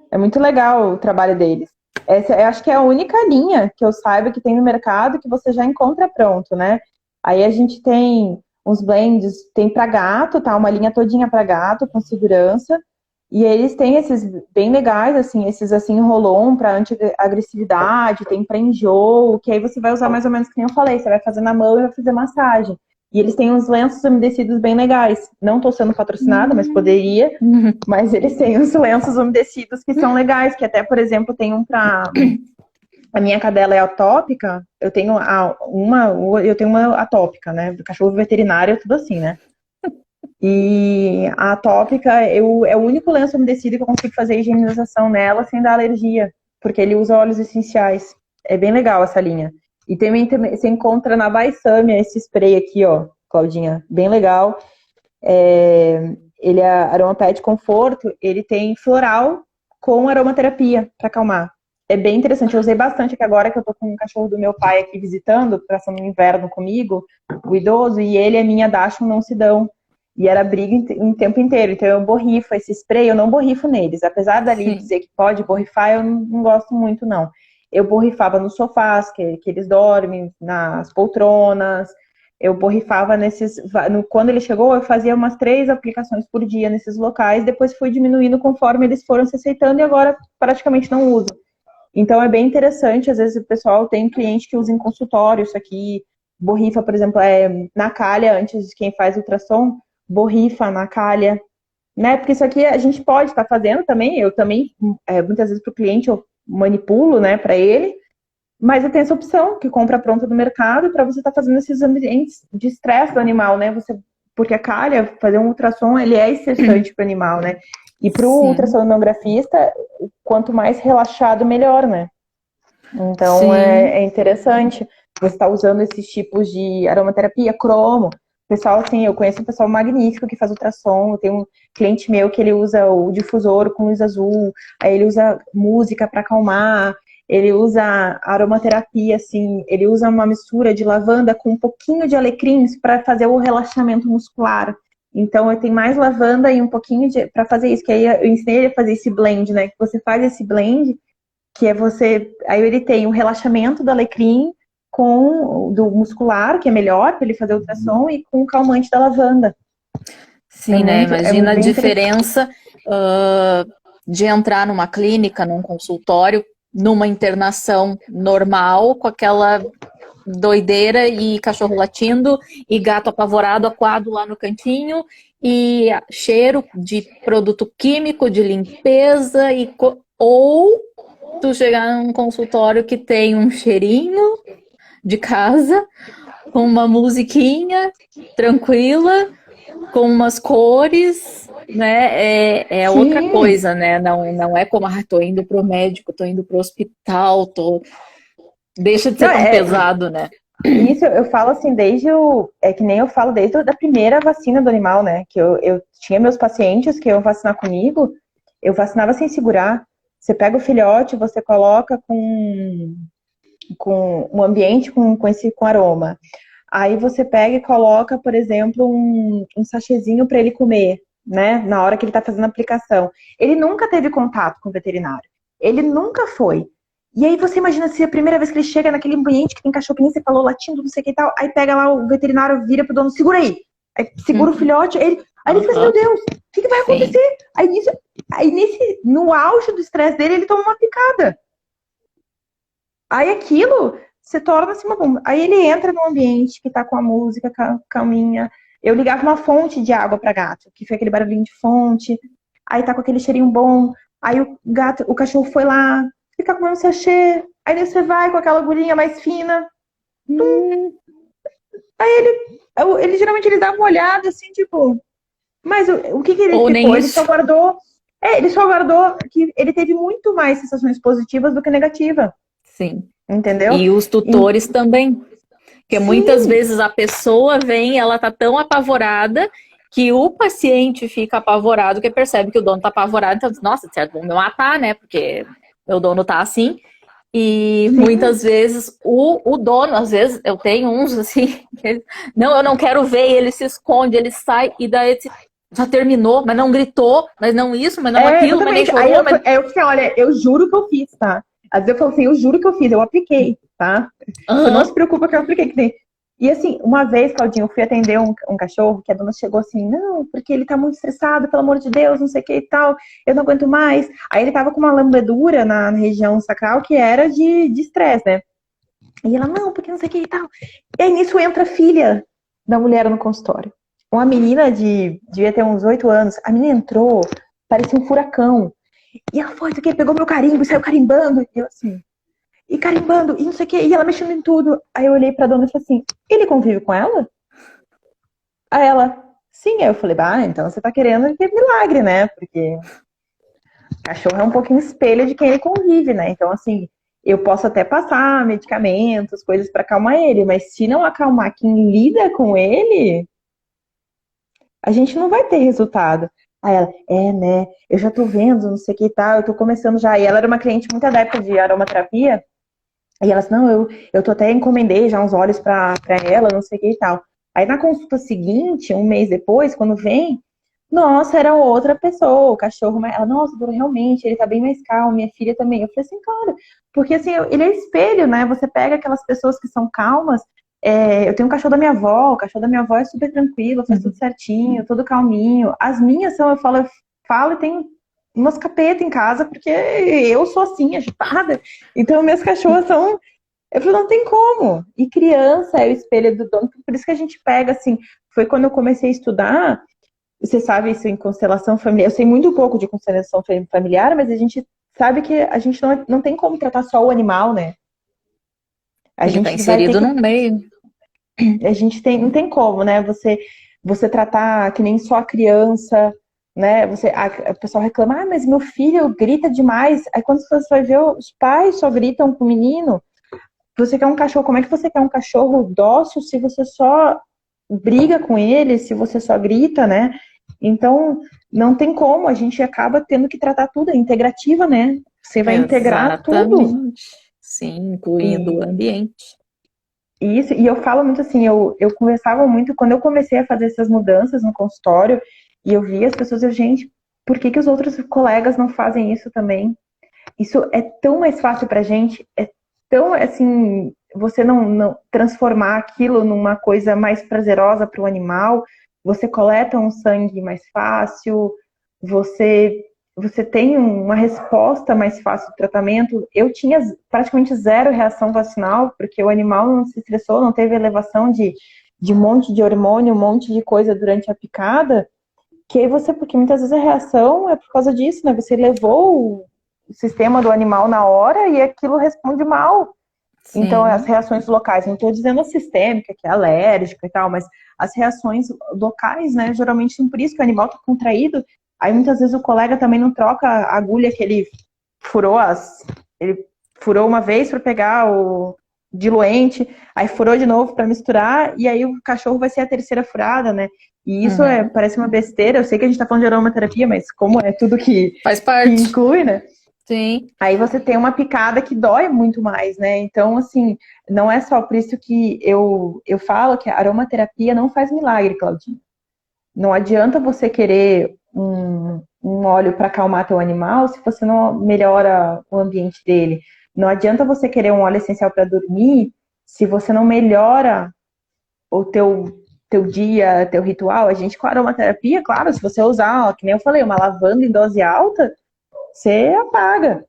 É muito legal o trabalho deles. Essa, eu acho que é a única linha que eu saiba que tem no mercado que você já encontra pronto, né? Aí a gente tem uns blends, tem para gato, tá? Uma linha todinha para gato, com segurança. E eles têm esses bem legais, assim, esses assim, roll-on para anti-agressividade, tem para enjoo, que aí você vai usar mais ou menos que nem eu falei, você vai fazer na mão e vai fazer massagem. E eles têm uns lenços umedecidos bem legais. Não estou sendo patrocinada, mas poderia. Mas eles têm uns lenços umedecidos que são legais, que até, por exemplo, tem um para a minha cadela é atópica, eu tenho uma atópica, né? Do cachorro veterinário, tudo assim, né? E a atópica, é o único lenço umedecido que eu consigo fazer higienização nela sem dar alergia, porque ele usa óleos essenciais. É bem legal essa linha. E também você encontra na Baisâmia esse spray aqui, ó, Claudinha, bem legal. Ele é Aroma Pet Conforto, ele tem floral com aromaterapia para acalmar. É bem interessante, eu usei bastante aqui agora que eu tô com o cachorro do meu pai aqui visitando, passando o inverno comigo, o idoso, e ele e a minha Dachshund não se dão. E era briga em tempo inteiro, então eu borrifo esse spray, eu não borrifo neles. Apesar dali dizer que pode borrifar, eu não gosto muito, não. Eu borrifava nos sofás, que eles dormem, nas poltronas, eu borrifava quando ele chegou, eu fazia umas 3 aplicações por dia nesses locais, depois fui diminuindo conforme eles foram se aceitando e agora praticamente não uso. Então é bem interessante, às vezes o pessoal tem cliente que usa em consultório isso aqui, borrifa, por exemplo, na calha, antes de quem faz ultrassom, borrifa na calha, né? Porque isso aqui a gente pode estar fazendo também, eu também, muitas vezes para o cliente eu manipulo, né, para ele, mas eu tenho essa opção, que compra pronta do mercado, para você estar fazendo esses ambientes de estresse do animal, né? Porque a calha, fazer um ultrassom, ele é estressante para o animal, né? E para o ultrassonografista, quanto mais relaxado, melhor, né? Então é interessante você estar usando esses tipos de aromaterapia, cromo. Pessoal, assim, eu conheço um pessoal magnífico que faz ultrassom. Eu tenho um cliente meu que ele usa o difusor com luz azul, aí ele usa música para acalmar. Ele usa aromaterapia, assim, ele usa uma mistura de lavanda com um pouquinho de alecrins para fazer o relaxamento muscular. Então, eu tenho mais lavanda e um pouquinho para fazer isso, que aí eu ensinei ele a fazer esse blend, né? Que você faz esse blend, que é aí ele tem o relaxamento do alecrim do muscular, que é melhor para ele fazer ultrassom, e com o calmante da lavanda. Sim, né? Imagina a diferença de entrar numa clínica, num consultório, numa internação normal, com aquela doideira e cachorro latindo e gato apavorado, aquado lá no cantinho e cheiro de produto químico, de limpeza ou tu chegar num consultório que tem um cheirinho de casa, com uma musiquinha tranquila, com umas cores, né? É outra coisa, né? Não é como, tô indo pro médico, tô indo pro hospital, deixa de ser tão pesado, né? Isso eu falo assim, que nem eu falo desde a primeira vacina do animal, né? Que eu tinha meus pacientes que iam vacinar comigo, eu vacinava sem segurar. Você pega o filhote, você coloca com um ambiente com aroma. Aí você pega e coloca, por exemplo, um sachêzinho para ele comer, né? Na hora que ele está fazendo a aplicação. Ele nunca teve contato com o veterinário. Ele nunca foi. E aí você imagina se a primeira vez que ele chega naquele ambiente que tem cachorrinho, você falou latindo, não sei o que e tal, aí pega lá o veterinário, vira pro dono, segura aí. Aí segura o filhote, aí ele fica assim, meu Deus, o que vai acontecer? No auge do estresse dele, ele toma uma picada. Aí aquilo se torna assim uma bomba. Aí ele entra no ambiente que tá com a música calminha. Eu ligava uma fonte de água para gato, que foi aquele barulhinho de fonte. Aí tá com aquele cheirinho bom. Aí o cachorro foi lá, ficar comendo sachê. Aí você vai com aquela agulhinha mais fina. Ele geralmente ele dá uma olhada assim, tipo, mas o que ele Ou nem ficou? Ele isso. só guardou. Ele só guardou que ele teve muito mais sensações positivas do que negativas. Sim. Entendeu? E os tutores também. Porque muitas Sim. vezes a pessoa vem, ela tá tão apavorada que o paciente fica apavorado, que percebe que o dono tá apavorado, então diz, nossa, certo, vão me matar, né? Porque meu dono tá assim. E Sim. muitas vezes o dono, às vezes, eu tenho uns assim, não, eu não quero ver, e ele se esconde, ele sai, e daí já terminou, mas não gritou, mas não isso, mas não aquilo, mas nem Exatamente. Aí chorou, mas. eu falei, olha, eu juro que eu fiz, tá? Às vezes eu falo assim, eu juro que eu fiz, eu apliquei, tá? Você não se Aham. preocupa que eu apliquei. Que tem... E assim, uma vez, Claudinho, eu fui atender um cachorro que a dona chegou assim, não, porque ele tá muito estressado, pelo amor de Deus, não sei o que e tal, eu não aguento mais. Aí ele tava com uma lambedura na região sacral que era de estresse, né? E ela, não, porque não sei o que e tal. E aí nisso entra a filha da mulher no consultório. Uma menina devia ter uns 8 anos. A menina entrou, parecia um furacão. E ela foi, isso aqui, pegou meu carimbo e saiu carimbando. E eu assim, e carimbando, e não sei o que, e ela mexendo em tudo. Aí eu olhei pra dona e falei assim, ele convive com ela? Aí ela, sim. Aí eu falei, então você tá querendo que milagre, né? Porque cachorro é um pouquinho espelho de quem ele convive, né? Então, assim, eu posso até passar medicamentos, coisas pra acalmar ele, mas se não acalmar quem lida com ele, a gente não vai ter resultado. Aí ela, né? Eu já tô vendo, não sei o que e tal, eu tô começando já. E ela era uma cliente muito adepta de aromaterapia. E ela disse, não, eu tô até encomendei já uns óleos pra ela, não sei o que e tal. Aí na consulta seguinte, um mês depois, quando vem, nossa, era outra pessoa, o cachorro, ela, nossa, doutora, realmente, ele tá bem mais calmo, minha filha também. Eu falei assim, claro, porque assim, ele é espelho, né? Você pega aquelas pessoas que são calmas, eu tenho um cachorro da minha avó, o cachorro da minha avó é super tranquilo, faz tudo certinho, tudo calminho. As minhas são, eu falo e tenho umas capetas em casa, porque eu sou assim, agitada. Então, minhas cachorras são. Eu falei, não tem como. E criança é o espelho do dono, por isso que a gente pega, assim. Foi quando eu comecei a estudar. Você sabe isso em constelação familiar. Eu sei muito pouco de constelação familiar, mas a gente sabe que a gente não tem como tratar só o animal, né? A Sim, tá gente vai ter inserido que. no meio. A gente não tem como, né? Você tratar que nem só a criança, né? O pessoal reclama, mas meu filho grita demais. Aí quando você vai ver, os pais só gritam com o menino. Você quer um cachorro, como é que você quer um cachorro dócil se você só briga com ele, se você só grita, né? Então, não tem como, a gente acaba tendo que tratar tudo, é integrativa, né? Você vai integrar tudo. Exatamente. Sim, incluindo o E ambiente. isso, e eu falo muito assim, eu conversava muito, quando eu comecei a fazer essas mudanças no consultório, e eu via as pessoas, gente, por que os outros colegas não fazem isso também? Isso é tão mais fácil pra gente, é tão assim, você não transformar aquilo numa coisa mais prazerosa para o animal, você coleta um sangue mais fácil, você você tem uma resposta mais fácil do tratamento. Eu tinha praticamente zero reação vacinal, porque o animal não se estressou, não teve elevação de um monte de hormônio, um monte de coisa durante a picada, que aí porque muitas vezes a reação é por causa disso, né? Você levou o sistema do animal na hora e aquilo responde mal. Então, as Sim. reações locais, não estou dizendo a sistêmica, que é alérgica e tal, mas as reações locais, né? Geralmente são por isso que o animal está contraído. Aí muitas vezes o colega também não troca a agulha que ele furou ele furou uma vez para pegar o diluente, aí furou de novo para misturar, e aí o cachorro vai ser a terceira furada, né? E isso Uhum. parece uma besteira. Eu sei que a gente está falando de aromaterapia, mas como é tudo Faz que parte. inclui, né? Sim. Aí você tem uma picada que dói muito mais, né? Então, assim, não é só por isso que eu falo que a aromaterapia não faz milagre, Claudinha. Não adianta você querer um óleo para acalmar teu animal se você não melhora o ambiente dele. Não adianta você querer um óleo essencial para dormir se você não melhora o teu dia, teu ritual. A gente com a aromaterapia, claro, se você usar, ó, que nem eu falei, uma lavanda em dose alta, você apaga.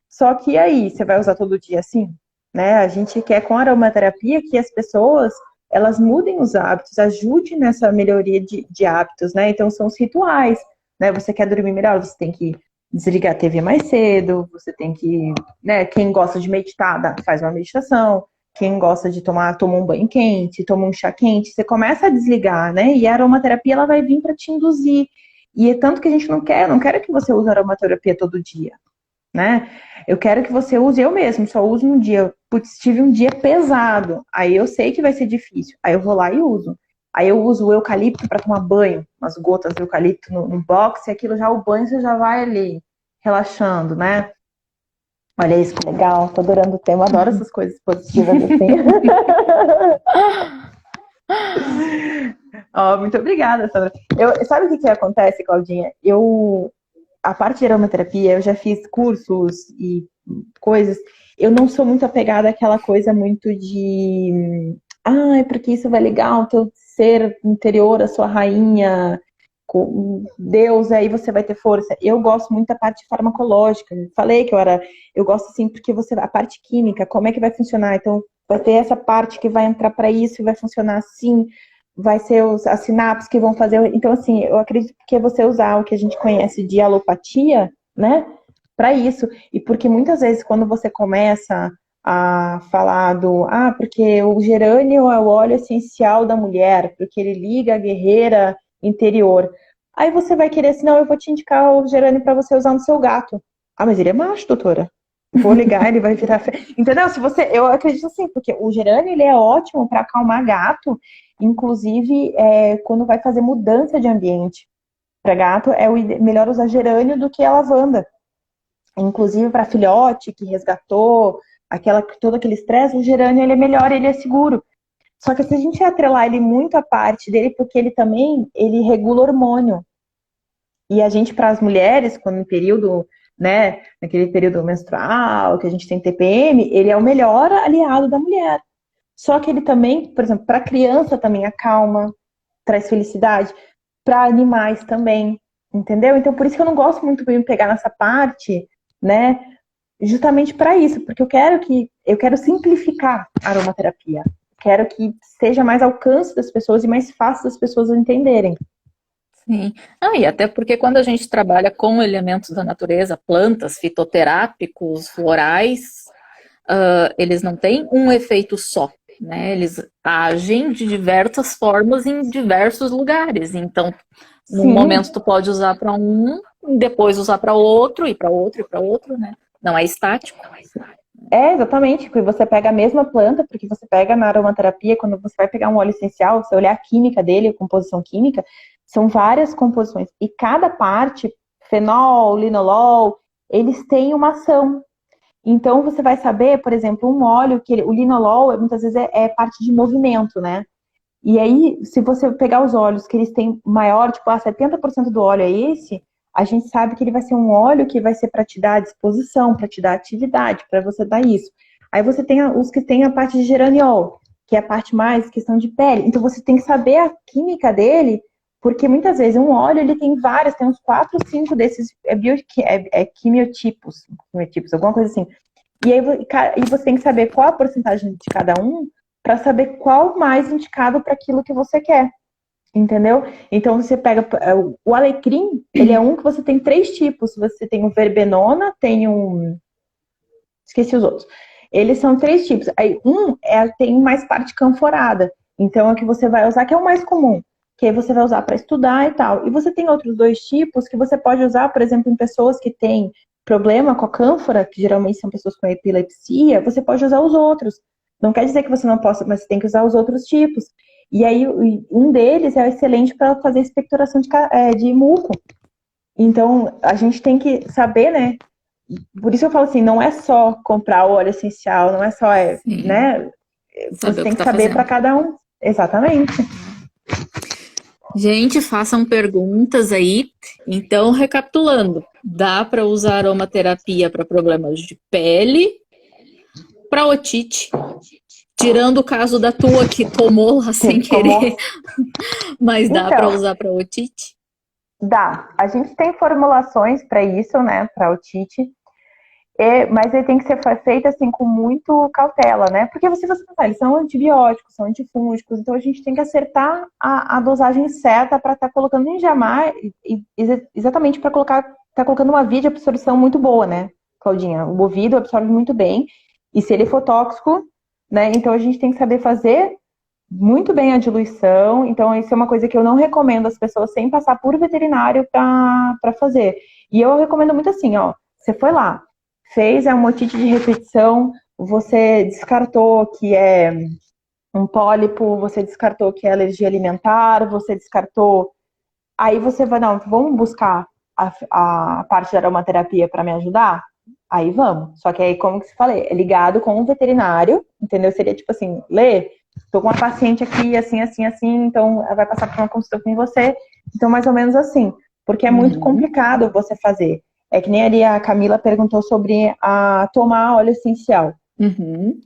Só que aí, você vai usar todo dia assim? Né? A gente quer com a aromaterapia que as pessoas elas mudem os hábitos, ajude nessa melhoria de hábitos, né? Então são os rituais, né? Você quer dormir melhor, você tem que desligar a TV mais cedo, você tem que, né, quem gosta de meditar, faz uma meditação, quem gosta de toma um banho quente, toma um chá quente, você começa a desligar, né? E a aromaterapia, ela vai vir para te induzir. E é tanto que a gente não quero que você use aromaterapia todo dia, né? Eu quero que você use, eu mesmo, só uso um dia. Putz, tive um dia pesado, aí eu sei que vai ser difícil, aí eu vou lá e uso. Aí eu uso o eucalipto para tomar banho, umas gotas de eucalipto no box, e aquilo já, o banho você já vai ali, relaxando, né? Olha isso, que legal, tô adorando o tema, adoro essas coisas positivas assim. Oh, muito obrigada, Sandra. Sabe o que acontece, Claudinha? A parte de aromaterapia, eu já fiz cursos e coisas, eu não sou muito apegada àquela coisa muito de é porque isso vai legal, teu ser interior, a sua rainha, com Deus, aí você vai ter força. Eu gosto muito da parte farmacológica. Falei que eu gosto assim, porque a parte química, como é que vai funcionar? Então, vai ter essa parte que vai entrar para isso e vai funcionar assim, vai ser as sinapses que vão fazer. Então, assim, eu acredito que é você usar o que a gente conhece de alopatia, né, para isso. E porque muitas vezes, quando você começa a falar porque o gerânio é o óleo essencial da mulher, porque ele liga a guerreira interior. Aí você vai querer assim, não, eu vou te indicar o gerânio para você usar no seu gato. Ah, mas ele é macho, doutora. Vou ligar, ele vai virar. Entendeu? Eu acredito assim, porque o gerânio ele é ótimo para acalmar gato, inclusive quando vai fazer mudança de ambiente. Para gato é melhor usar gerânio do que a lavanda. Inclusive para filhote que resgatou, todo aquele estresse, o gerânio ele é melhor, ele é seguro. Só que se a gente atrelar ele muito à parte dele, porque ele regula hormônio. E a gente, para as mulheres, quando no período, né, naquele período menstrual, que a gente tem TPM, ele é o melhor aliado da mulher. Só que ele também, por exemplo, para a criança também acalma, traz felicidade, para animais também, entendeu? Então, por isso que eu não gosto muito de me pegar nessa parte, né, justamente para isso, porque eu quero simplificar a aromaterapia. Quero que seja mais alcance das pessoas e mais fácil das pessoas entenderem. Sim. E até porque quando a gente trabalha com elementos da natureza, plantas, fitoterápicos, florais, eles não têm um efeito só, né? Eles agem de diversas formas em diversos lugares. Então, num Sim. momento tu pode usar para um, depois usar para outro, e para outro, e para outro, né? Não é estático. Exatamente, porque você pega a mesma planta, porque você pega na aromaterapia, quando você vai pegar um óleo essencial, você olhar a química dele, a composição química, são várias composições. E cada parte, fenol, linolol, eles têm uma ação. Então você vai saber, por exemplo, um óleo, o linolol muitas vezes é parte de movimento, né? E aí, se você pegar os óleos que eles têm maior, tipo, 70% do óleo é esse, a gente sabe que ele vai ser um óleo que vai ser para te dar disposição, para te dar atividade, para você dar isso. Aí você tem os que tem a parte de geraniol, que é a parte mais questão de pele. Então você tem que saber a química dele, porque muitas vezes um óleo ele tem vários, tem uns 4, 5 desses quimiotipos, alguma coisa assim. E aí você tem que saber qual a porcentagem de cada um para saber qual mais indicado para aquilo que você quer. Entendeu? Então você pega o alecrim, ele é um que você tem 3 tipos. Você tem o verbenona, esqueci os outros. Eles são 3 tipos. Aí tem mais parte canforada. Então é o que você vai usar, que é o mais comum. Que aí você vai usar para estudar e tal. E você tem outros 2 tipos que você pode usar, por exemplo, em pessoas que têm problema com a cânfora, que geralmente são pessoas com epilepsia, você pode usar os outros. Não quer dizer que você não possa, mas você tem que usar os outros tipos. E aí, um deles é excelente para fazer expectoração de muco. Então, a gente tem que saber, né? Por isso eu falo assim, não é só comprar o óleo essencial, não é só, né? Você tem que saber para cada um. Exatamente. Gente, façam perguntas aí. Então, recapitulando, dá para usar aromaterapia para problemas de pele, para otite, tirando o caso da tua que tomou lá sem querer, mas dá para usar para otite? Dá. A gente tem formulações para isso, né, para otite, mas ele tem que ser feito assim com muito cautela, né? Porque você pensar, eles são antibióticos, são antifúngicos, então a gente tem que acertar a dosagem certa para estar colocando em jamais, exatamente para colocar tá colocando uma via de absorção muito boa, né, Claudinha? O ouvido absorve muito bem. E se ele for tóxico, né, então a gente tem que saber fazer muito bem a diluição. Então, isso é uma coisa que eu não recomendo as pessoas sem passar por veterinário para fazer. E eu recomendo muito assim, ó. Você foi lá, fez a motite de repetição, você descartou que é um pólipo, você descartou que é alergia alimentar, você descartou. Aí você vai, não, vamos buscar a parte da aromaterapia para me ajudar? Aí vamos. Só que aí, como que se falei, é ligado com o veterinário, entendeu? Seria tipo assim, Lê, tô com uma paciente aqui, assim, assim, assim, então ela vai passar por uma consulta com você. Então, mais ou menos assim. Porque é muito complicado você fazer. É que nem ali a Camila perguntou sobre a tomar óleo essencial.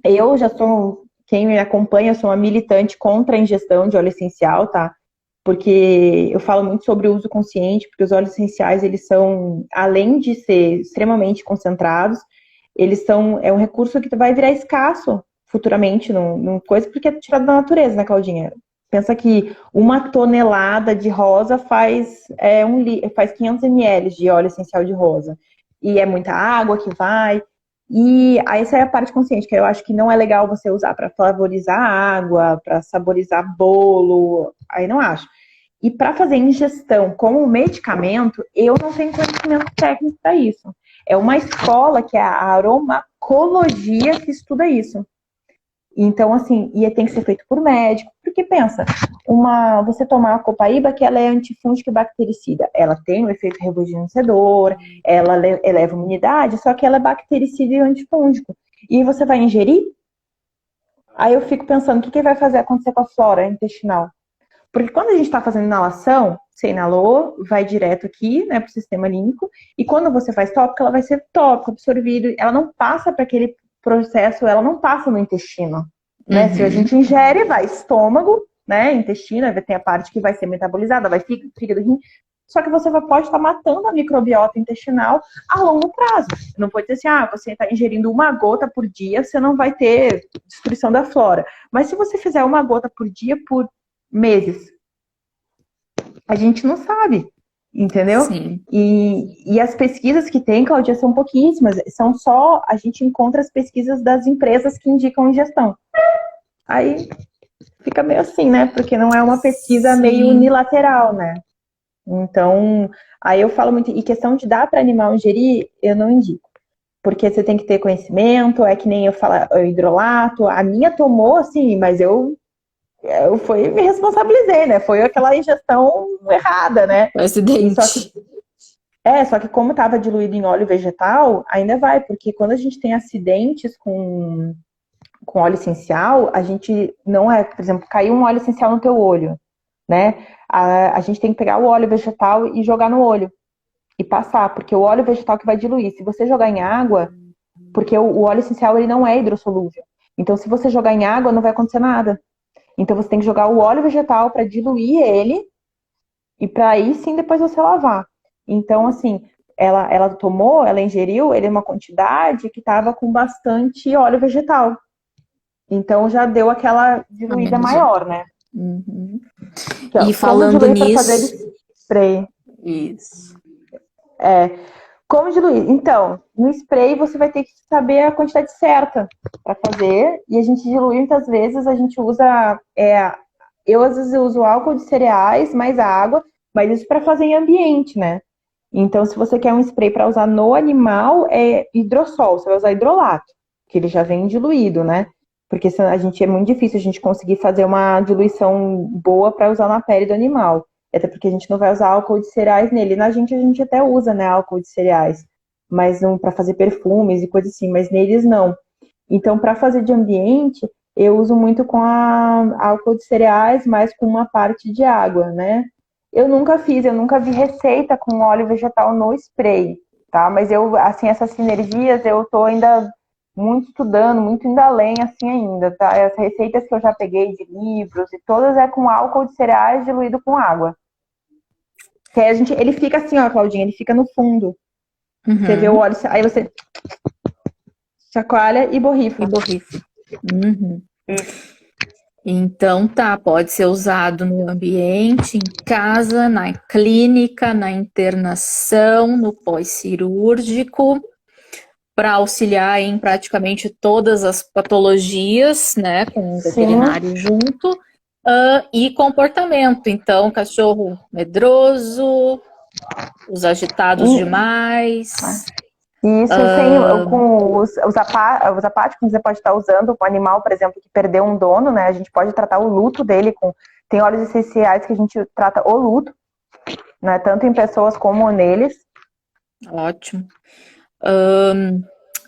Eu já sou, quem me acompanha, eu sou uma militante contra a ingestão de óleo essencial, tá? Porque eu falo muito sobre o uso consciente, porque os óleos essenciais, eles são, além de ser extremamente concentrados, eles são, é um recurso que vai virar escasso futuramente num coisa, porque é tirado da natureza, né, Claudinha? Pensa que uma tonelada de rosa faz 500 ml de óleo essencial de rosa. E é muita água que vai. E aí essa é a parte consciente, que eu acho que não é legal você usar para flavorizar água, para saborizar bolo, aí não acho. E para fazer ingestão como medicamento, eu não tenho conhecimento técnico para isso. É uma escola que é a aromacologia que estuda isso. Então, assim, e tem que ser feito por médico, porque pensa, você tomar a copaíba, que ela é antifúngica e bactericida, ela tem um efeito rejuvenescedor, ela eleva a imunidade, só que ela é bactericida e antifúngico. E você vai ingerir? Aí eu fico pensando, o que vai fazer acontecer com a flora intestinal? Porque quando a gente está fazendo inalação, você inalou, vai direto aqui, né, para o sistema límbico, e quando você faz tópico, ela vai ser tópico, absorvido, ela não passa para aquele processo, ela não passa no intestino, né? Se a gente ingere, vai estômago, né, intestino, aí tem a parte que vai ser metabolizada, vai fígado, rim, só que você pode estar matando a microbiota intestinal a longo prazo. Não pode dizer assim, você está ingerindo uma gota por dia, você não vai ter destruição da flora. Mas se você fizer uma gota por dia por meses, a gente não sabe, entendeu? Sim. E as pesquisas que tem, Cláudia, são pouquíssimas. São só, a gente encontra as pesquisas das empresas que indicam ingestão. Aí fica meio assim, né? Porque não é uma pesquisa meio unilateral, né? Então, aí eu falo muito, e questão de dar para animal ingerir, eu não indico. Porque você tem que ter conhecimento, é que nem eu falo, o hidrolato, a minha tomou, assim, mas eu me responsabilizei, né? Foi aquela ingestão errada, né? O acidente. Só que como estava diluído em óleo vegetal, ainda vai, porque quando a gente tem acidentes com óleo essencial, a gente não é, por exemplo, caiu um óleo essencial no teu olho, né? A gente tem que pegar o óleo vegetal e jogar no olho e passar, porque o óleo vegetal que vai diluir. Se você jogar em água, porque o óleo essencial ele não é hidrossolúvel. Então, se você jogar em água, não vai acontecer nada. Então, você tem que jogar o óleo vegetal para diluir ele e para aí sim depois você lavar. Então, assim, ela ingeriu ele uma quantidade que estava com bastante óleo vegetal. Então, já deu aquela diluída maior, né? E falando nisso... fazer spray. Isso. Como diluir? Então, no spray você vai ter que saber a quantidade certa para fazer. E a gente dilui muitas vezes, a gente usa. Eu às vezes uso álcool de cereais, mais água, mas isso para fazer em ambiente, né? Então, se você quer um spray para usar no animal, é hidrossol, você vai usar hidrolato, que ele já vem diluído, né? Porque é muito difícil a gente conseguir fazer uma diluição boa para usar na pele do animal. Até porque a gente não vai usar álcool de cereais nele. Na gente, a gente até usa, né, álcool de cereais, mas não para fazer perfumes e coisas assim, mas neles não. Então, para fazer de ambiente, eu uso muito com a álcool de cereais, mas com uma parte de água, né? Eu nunca vi receita com óleo vegetal no spray, tá? Mas assim, essas sinergias, eu tô ainda muito estudando, muito indo além, assim, ainda, tá? As receitas que eu já peguei de livros e todas é com álcool de cereais diluído com água. Que aí ele fica assim, ó, Claudinha, ele fica no fundo. Você vê o óleo, aí você chacoalha e borrifa. Isso. Então tá, pode ser usado no ambiente, em casa, na clínica, na internação, no pós-cirúrgico, para auxiliar em praticamente todas as patologias, né, com um Sim. veterinário junto, e comportamento. Então, cachorro medroso, os agitados E, demais. isso com os apáticos, você pode estar usando um animal, por exemplo, que perdeu um dono, né? A gente pode tratar o luto dele tem óleos essenciais que a gente trata o luto, né? Tanto em pessoas como neles. Ótimo.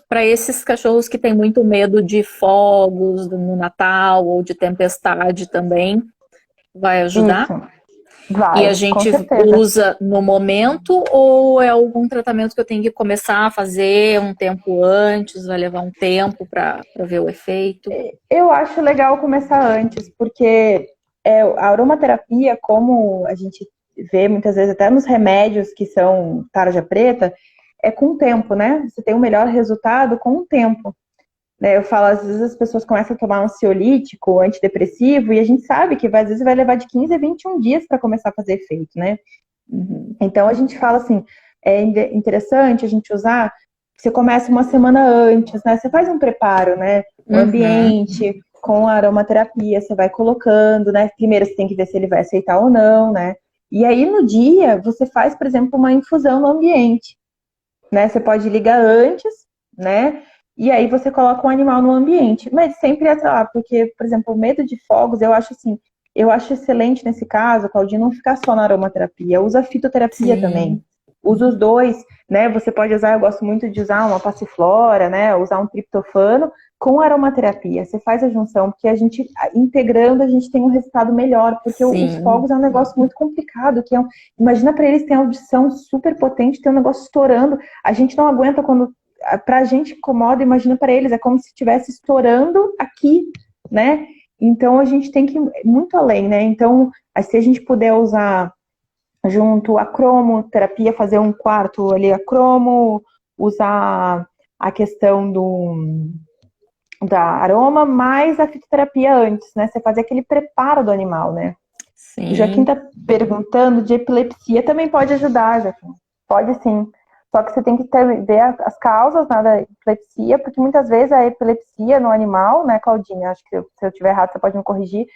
Para esses cachorros que têm muito medo de fogos no Natal ou de tempestade também, vai ajudar? Isso, E a vai, com gente certeza. usa no momento ou é algum tratamento que eu tenho que começar a fazer um tempo antes, vai levar um tempo para ver o efeito? Eu acho legal começar antes, porque a aromaterapia, como a gente vê muitas vezes até nos remédios que são tarja preta, é com o tempo, né? Você tem um melhor resultado com o tempo. Né? Eu falo, às vezes as pessoas começam a tomar ansiolítico, antidepressivo, e a gente sabe que às vezes vai levar de 15 a 21 dias para começar a fazer efeito, né? Uhum. Então a gente fala assim, é interessante a gente usar, você começa uma semana antes, né? Você faz um preparo, né? O Uhum. ambiente com a aromaterapia, você vai colocando, né? Primeiro você tem que ver se ele vai aceitar ou não, né? E aí no dia você faz, por exemplo, uma infusão no ambiente, né? Você pode ligar antes, né? E aí você coloca um animal no ambiente. Mas sempre é, sei lá, porque, por exemplo, o medo de fogos, eu acho assim, eu acho excelente nesse caso, Claudinho, não ficar só na aromaterapia. Usa a fitoterapia também. Sim, Usa os dois, né? Você pode usar, eu gosto muito de usar uma passiflora, né? Usar um triptofano com aromaterapia. Você faz a junção, porque a gente, integrando, a gente tem um resultado melhor, porque os sim, fogos é um negócio muito complicado, imagina para eles ter audição super potente, ter um negócio estourando. A gente não aguenta quando. Pra gente incomoda, imagina para eles, é como se estivesse estourando aqui, né? Então a gente tem que ir muito além, né? Então, se a gente puder usar junto a cromoterapia, fazer um quarto ali a cromo, usar a questão da aroma, mais a fitoterapia antes, né? Você fazer aquele preparo do animal, né? O Joaquim sim, tá perguntando de epilepsia, também pode ajudar, Joaquim. Pode sim. Só que você tem que ver as causas, né, da epilepsia, porque muitas vezes a epilepsia no animal, né, Claudinha? Acho que se eu estiver errado, você pode me corrigir.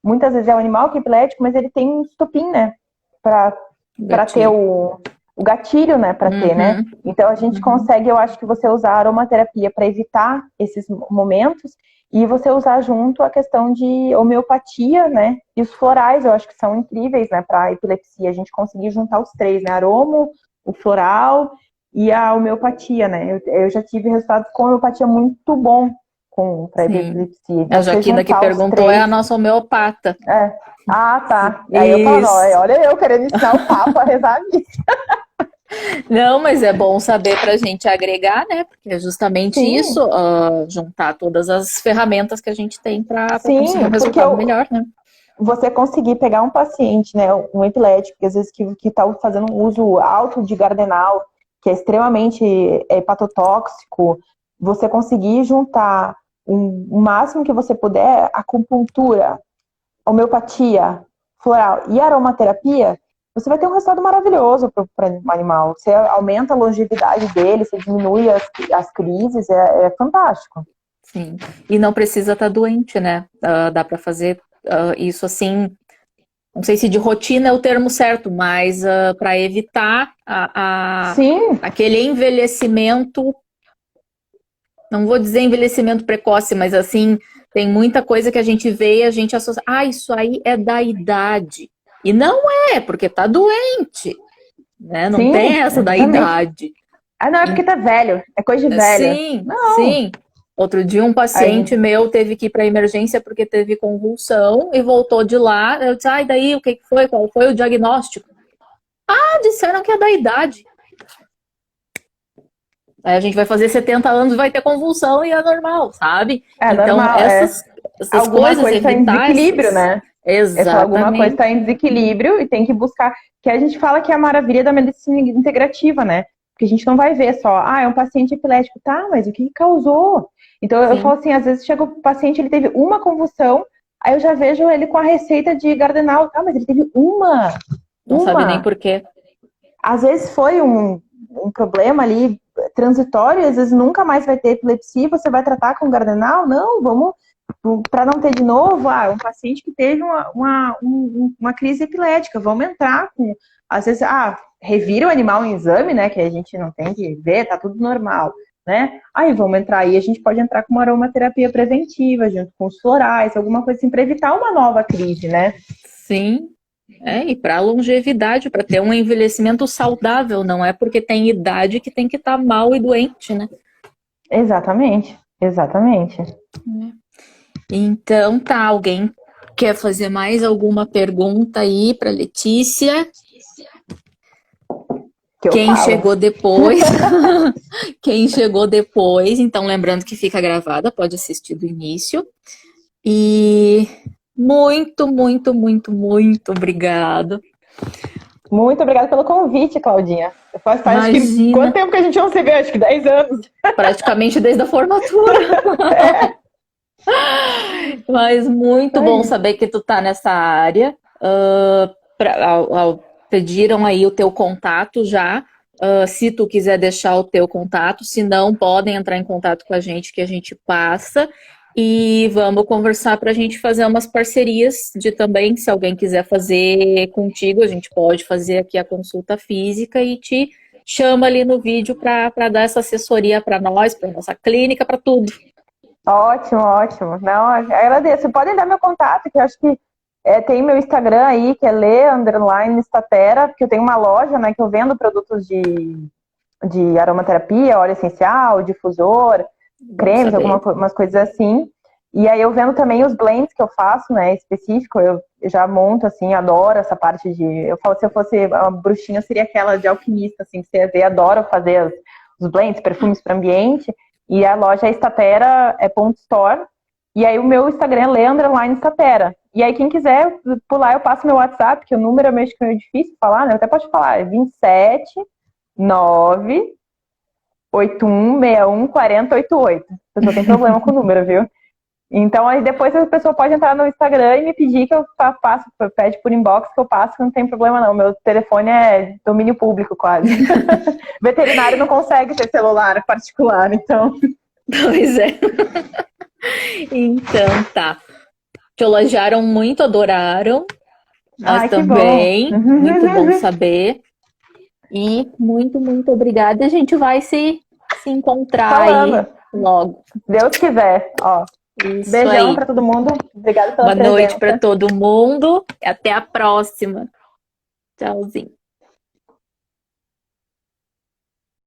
Muitas vezes é o animal que é epilético, mas ele tem um estopim, né? Para ter gatilho. o gatilho, né? Para ter, né? Uhum, Então a gente uhum. consegue, eu acho que você usar a aromaterapia para evitar esses momentos e você usar junto a questão de homeopatia, né? E os florais, eu acho que são incríveis, né? Para epilepsia, a gente conseguir juntar os três, né? Aromo, o floral e a homeopatia, né? Eu já tive resultados com homeopatia muito bom para Sim. epilepsia. A Então, você Jaquina que juntar os perguntou é três. a nossa homeopata. É. Ah, tá. Aí eu falava, Isso. olha eu querendo ensinar o Papa a rezar a missa. Não, mas é bom saber para a gente agregar, né? Porque é justamente isso, Sim, juntar todas as ferramentas que a gente tem para conseguir um sim, porque resultado melhor, né? você conseguir pegar um paciente, né, um epilético, que às vezes que está fazendo um uso alto de gardenal, que é extremamente hepatotóxico, você conseguir juntar o máximo que você puder, acupuntura, homeopatia, floral e aromaterapia, você vai ter um resultado maravilhoso para o animal. Você aumenta a longevidade dele, você diminui as crises, é fantástico. Sim. E não precisa estar doente, né? Dá para fazer isso assim. Não sei se de rotina é o termo certo, mas para evitar Sim, aquele envelhecimento, não vou dizer envelhecimento precoce, mas assim, tem muita coisa que a gente vê e a gente associa, isso aí é da idade. E não é, porque tá doente, né? Não tem sim, essa da exatamente. idade. Ah, não, é porque tá velho, é coisa de velho. Sim, Não, sim. Outro dia um aí, paciente meu teve que ir para emergência porque teve convulsão e voltou de lá. Eu disse, e daí, o que foi? Qual foi o diagnóstico? Disseram que é da idade. Aí a gente vai fazer 70 anos e vai ter convulsão e é normal, sabe? é Então, normal, essas alguma coisas, coisa está em evitar desequilíbrio, essas. né? Eu falo, alguma coisa está Exatamente. em desequilíbrio e tem que buscar, que a gente fala que é a maravilha da medicina integrativa, né? Porque a gente não vai ver só, é um paciente epilético, tá, mas o que causou? Então eu falo Sim. assim, às vezes chega o paciente, ele teve uma convulsão, Aí eu já vejo ele com a receita de Gardenal. Ah, mas ele teve Não sabe nem uma. por quê. Às vezes foi um problema ali transitório, às vezes nunca mais vai ter epilepsia, você vai tratar com Gardenal? Não, vamos, para não ter de novo, um paciente que teve uma crise epilética, vamos entrar com, às vezes, revira o animal em exame, né, que a gente não tem que ver, tá tudo normal, né? Aí vamos entrar aí, a gente pode entrar com uma aromaterapia preventiva, junto com os florais, alguma coisa assim, para evitar uma nova crise, né? Sim. E para longevidade, para ter um envelhecimento saudável, não é porque tem idade que tem que estar mal e doente, né? Exatamente, exatamente. Então tá, alguém quer fazer mais alguma pergunta aí para Letícia? Quem chegou depois, quem chegou depois, então lembrando que fica gravada, pode assistir do início. E muito, muito, muito, muito obrigado. Muito obrigada pelo convite, Claudinha. Faz Imagina. Quanto tempo que a gente não se vê? Acho que 10 anos. Praticamente desde a formatura. Mas muito bom saber que tu tá nessa área. Pediram aí o teu contato já. Se tu quiser deixar o teu contato, se não, podem entrar em contato com a gente que a gente passa. E vamos conversar para a gente fazer umas parcerias de também, se alguém quiser fazer contigo, a gente pode fazer aqui a consulta física e te chama ali no vídeo para dar essa assessoria para nós, para nossa clínica, para tudo. Ótimo, ótimo. Não, agradeço. Podem dar meu contato, que eu acho que tem meu Instagram aí, que é _Statera, porque eu tenho uma loja, né, que eu vendo produtos de aromaterapia, óleo essencial, difusor, cremes, algumas coisas assim. E aí eu vendo também os blends que eu faço, né, específico, eu já monto, assim, adoro essa parte de... Eu falo, se eu fosse uma bruxinha, eu seria aquela de alquimista, assim, que você vê, adoro fazer os blends, perfumes para ambiente. E a loja é Statera, .store. E aí o meu Instagram é _Statera. E aí quem quiser pular, eu passo meu WhatsApp, que o número é meio difícil de falar, né, eu até posso falar, é 27 9 8161 4088. A pessoa tem problema com o número, viu? Então, aí depois a pessoa pode entrar no Instagram e me pedir que eu passo, pede por inbox que eu passo, que não tem problema não. Meu telefone é domínio público quase. Veterinário não consegue ter celular particular, então. Pois é. Então, tá. Te elogiaram muito, adoraram. Nós também. Bom. Muito bom saber. E muito, muito obrigada. A gente vai se encontrar aí logo. Deus quiser, ó. Isso. Beijão para todo mundo. Obrigada pela presença. Boa noite para todo mundo. Até a próxima. Tchauzinho.